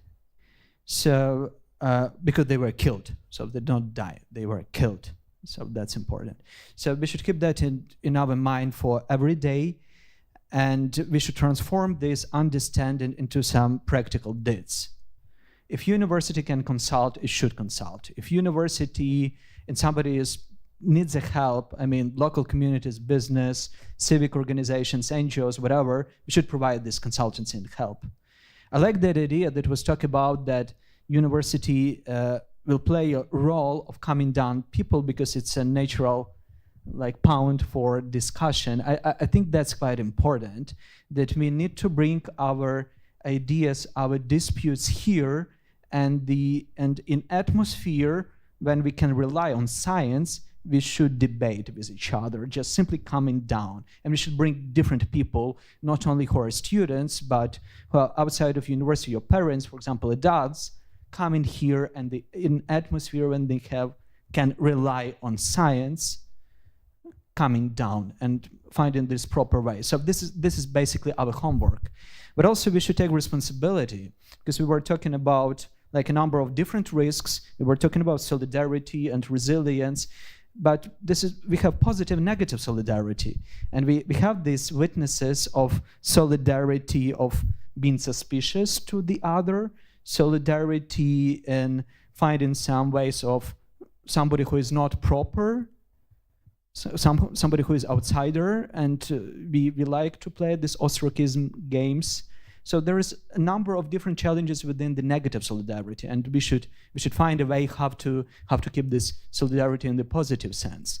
So because they were killed. So they don't die, they were killed. So that's important. So we should keep that in our mind for every day, and we should transform this understanding into some practical deeds. If university can consult, it should consult. If university and somebody needs a help, I mean, local communities, business, civic organizations, NGOs, whatever, we should provide this consultancy and help. I like that idea that was talked about, that university will play a role of calming down people because it's a natural like pound for discussion. I think that's quite important, that we need to bring our ideas, our disputes here, and in atmosphere when we can rely on science, we should debate with each other, just simply calming down. And we should bring different people, not only who are students, but who are outside of university, your parents, for example, adults, come in here and in atmosphere when they can rely on science, coming down and finding this proper way. So this is basically our homework. But also we should take responsibility, because we were talking about like a number of different risks. We were talking about solidarity and resilience, but we have positive and negative solidarity. And we have these witnesses of solidarity, of being suspicious to the other, solidarity in finding some ways of somebody who is not proper, somebody who is outsider, and we like to play these ostracism games. So there is a number of different challenges within the negative solidarity, and we should find a way how to keep this solidarity in the positive sense.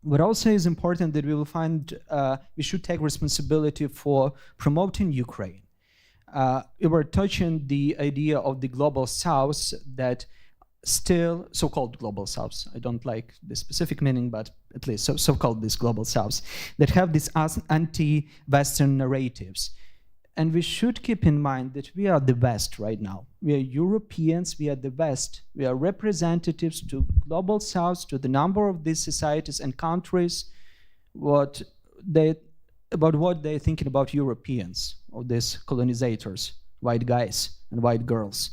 What also is important that we will find we should take responsibility for promoting Ukraine. We were touching the idea of the global south, that still, so-called global south, I don't like the specific meaning, but at least so-called this global south, that have these anti-Western narratives. And we should keep in mind that we are the West right now. We are Europeans, we are the West. We are representatives to global south, to the number of these societies and countries, about what they're thinking about Europeans, or these colonizators, white guys and white girls.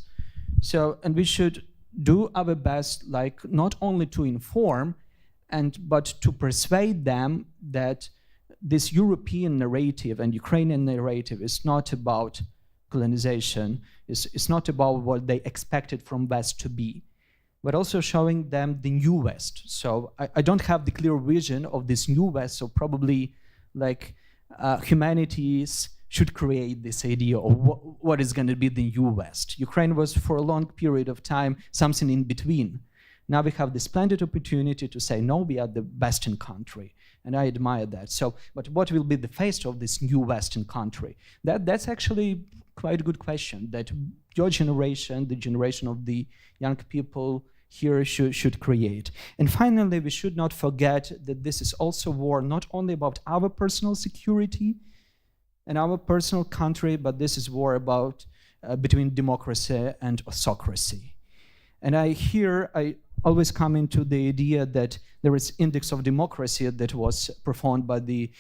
So, and we should do our best, like not only to inform, but to persuade them that this European narrative and Ukrainian narrative is not about colonization, it's not about what they expected from West to be, but also showing them the new West. So I don't have the clear vision of this new West, so probably like humanities should create this idea of what is going to be the new West. Ukraine was for a long period of time something in between. Now we have this splendid opportunity to say, no, we are the Western country. And I admire that. So, but what will be the face of this new Western country? That's actually quite a good question that your generation, the generation of the young people here should create. And finally, we should not forget that this is also war not only about our personal security and our personal country, but this is war about between democracy and autocracy. And I always come into the idea that there is index of democracy that was performed by the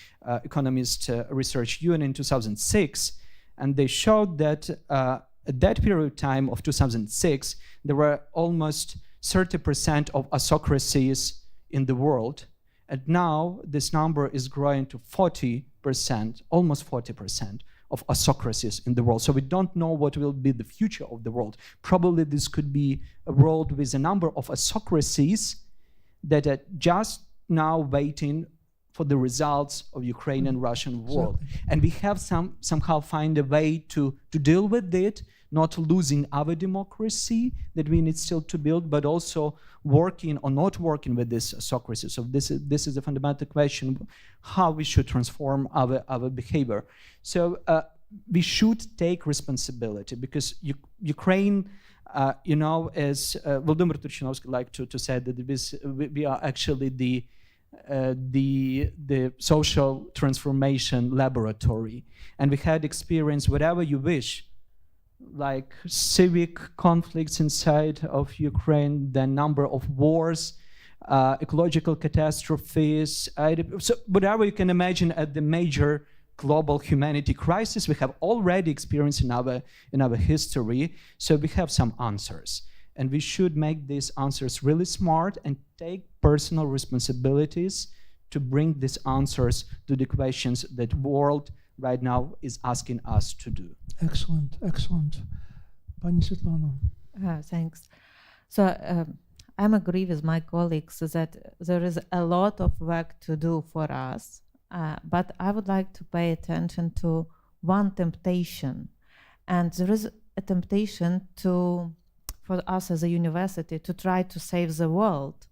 Economist Research Union in 2006, and they showed that at that period of time of 2006, there were almost 30% of autocracies in the world. And now this number is growing to 40%, almost 40% of autocracies in the world. So we don't know what will be the future of the world. Probably this could be a world with a number of autocracies that are just now waiting for the results of Ukrainian-Russian war. Exactly. And we have somehow find a way to deal with it, not losing our democracy that we need still to build, but also working or not working with this autocracy. So this is a fundamental question, how we should transform our behavior. So we should take responsibility, because Ukraine, as Volodymyr Turchinovsky liked to say, that we are actually the social transformation laboratory, and we had experience whatever you wish, like civic conflicts inside of Ukraine, the number of wars, ecological catastrophes, so whatever you can imagine at the major global humanity crisis we have already experienced in our history. So we have some answers, and we should make these answers really smart and take personal responsibilities to bring these answers to the questions that world right now is asking us to do. Excellent, excellent. Pani Svetlana. Thanks. So I'm agree with my colleagues that there is a lot of work to do for us, but I would like to pay attention to one temptation. And there is a temptation for us as a university to try to save the world.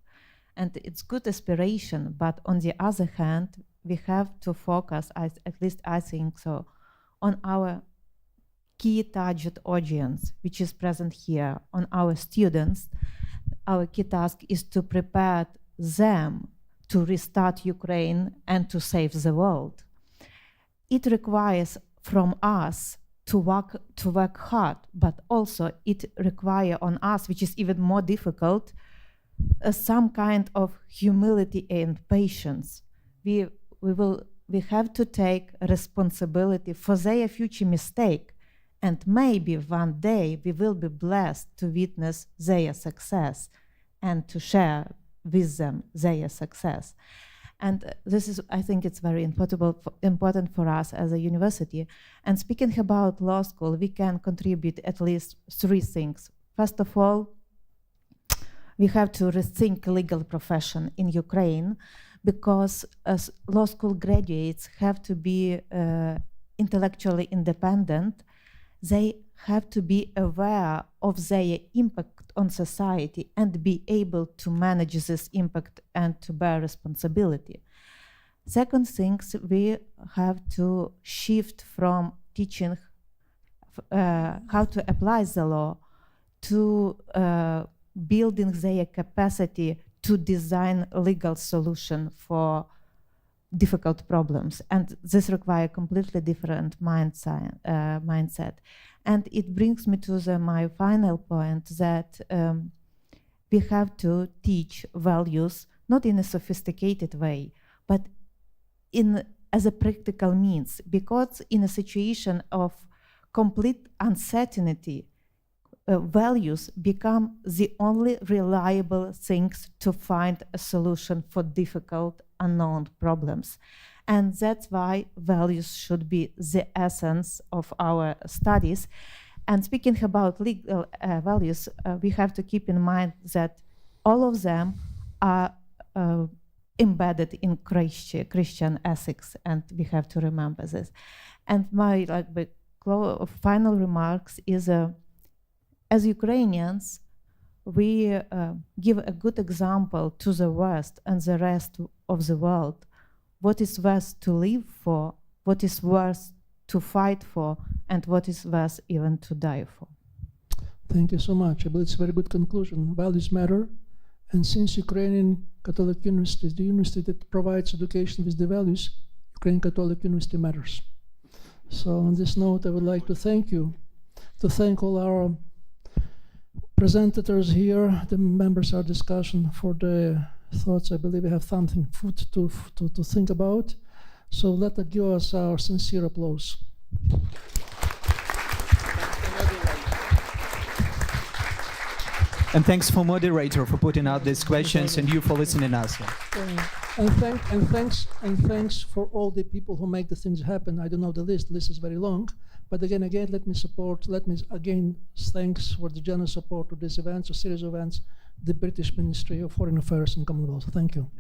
And it's good aspiration, but on the other hand, we have to focus, at least I think so, on our key target audience, which is present here, on our students. Our key task is to prepare them to restart Ukraine and to save the world. It requires from us to work hard, but also it requires on us, which is even more difficult, some kind of humility and patience. We have to take responsibility for their future mistake, and maybe one day we will be blessed to witness their success and to share with them their success. And this is, I think it's very important for us as a university. And speaking about law school, we can contribute at least three things. First of all, we have to rethink legal profession in Ukraine, because as law school graduates have to be intellectually independent. They have to be aware of their impact on society and be able to manage this impact and to bear responsibility. Second thing, we have to shift from teaching how to apply the law to building their capacity to design a legal solution for difficult problems. And this requires a completely different mindset. And it brings me to my final point, that we have to teach values not in a sophisticated way, but as a practical means, because in a situation of complete uncertainty, values become the only reliable things to find a solution for difficult, unknown problems. And that's why values should be the essence of our studies. And speaking about legal values, we have to keep in mind that all of them are embedded in Christian ethics, and we have to remember this. And my final remarks is, as Ukrainians, we give a good example to the West and the rest of the world, what is worth to live for, what is worth to fight for, and what is worth even to die for. Thank you so much. I believe it's a very good conclusion. Values matter. And since Ukrainian Catholic University is the university that provides education with the values, Ukrainian Catholic University matters. So on this note, I would like to thank you, to thank all our presenters here, the members of our discussion, for the thoughts. I believe we have something food to think about. So let us give us our sincere applause. And thanks for moderator for putting out these questions and you for listening us. And thanks for all the people who make the things happen. I don't know the list. The list is very long. But again, let me again thanks for the generous support of these events, a series of events, the British Ministry of Foreign Affairs and Commonwealth. Thank you.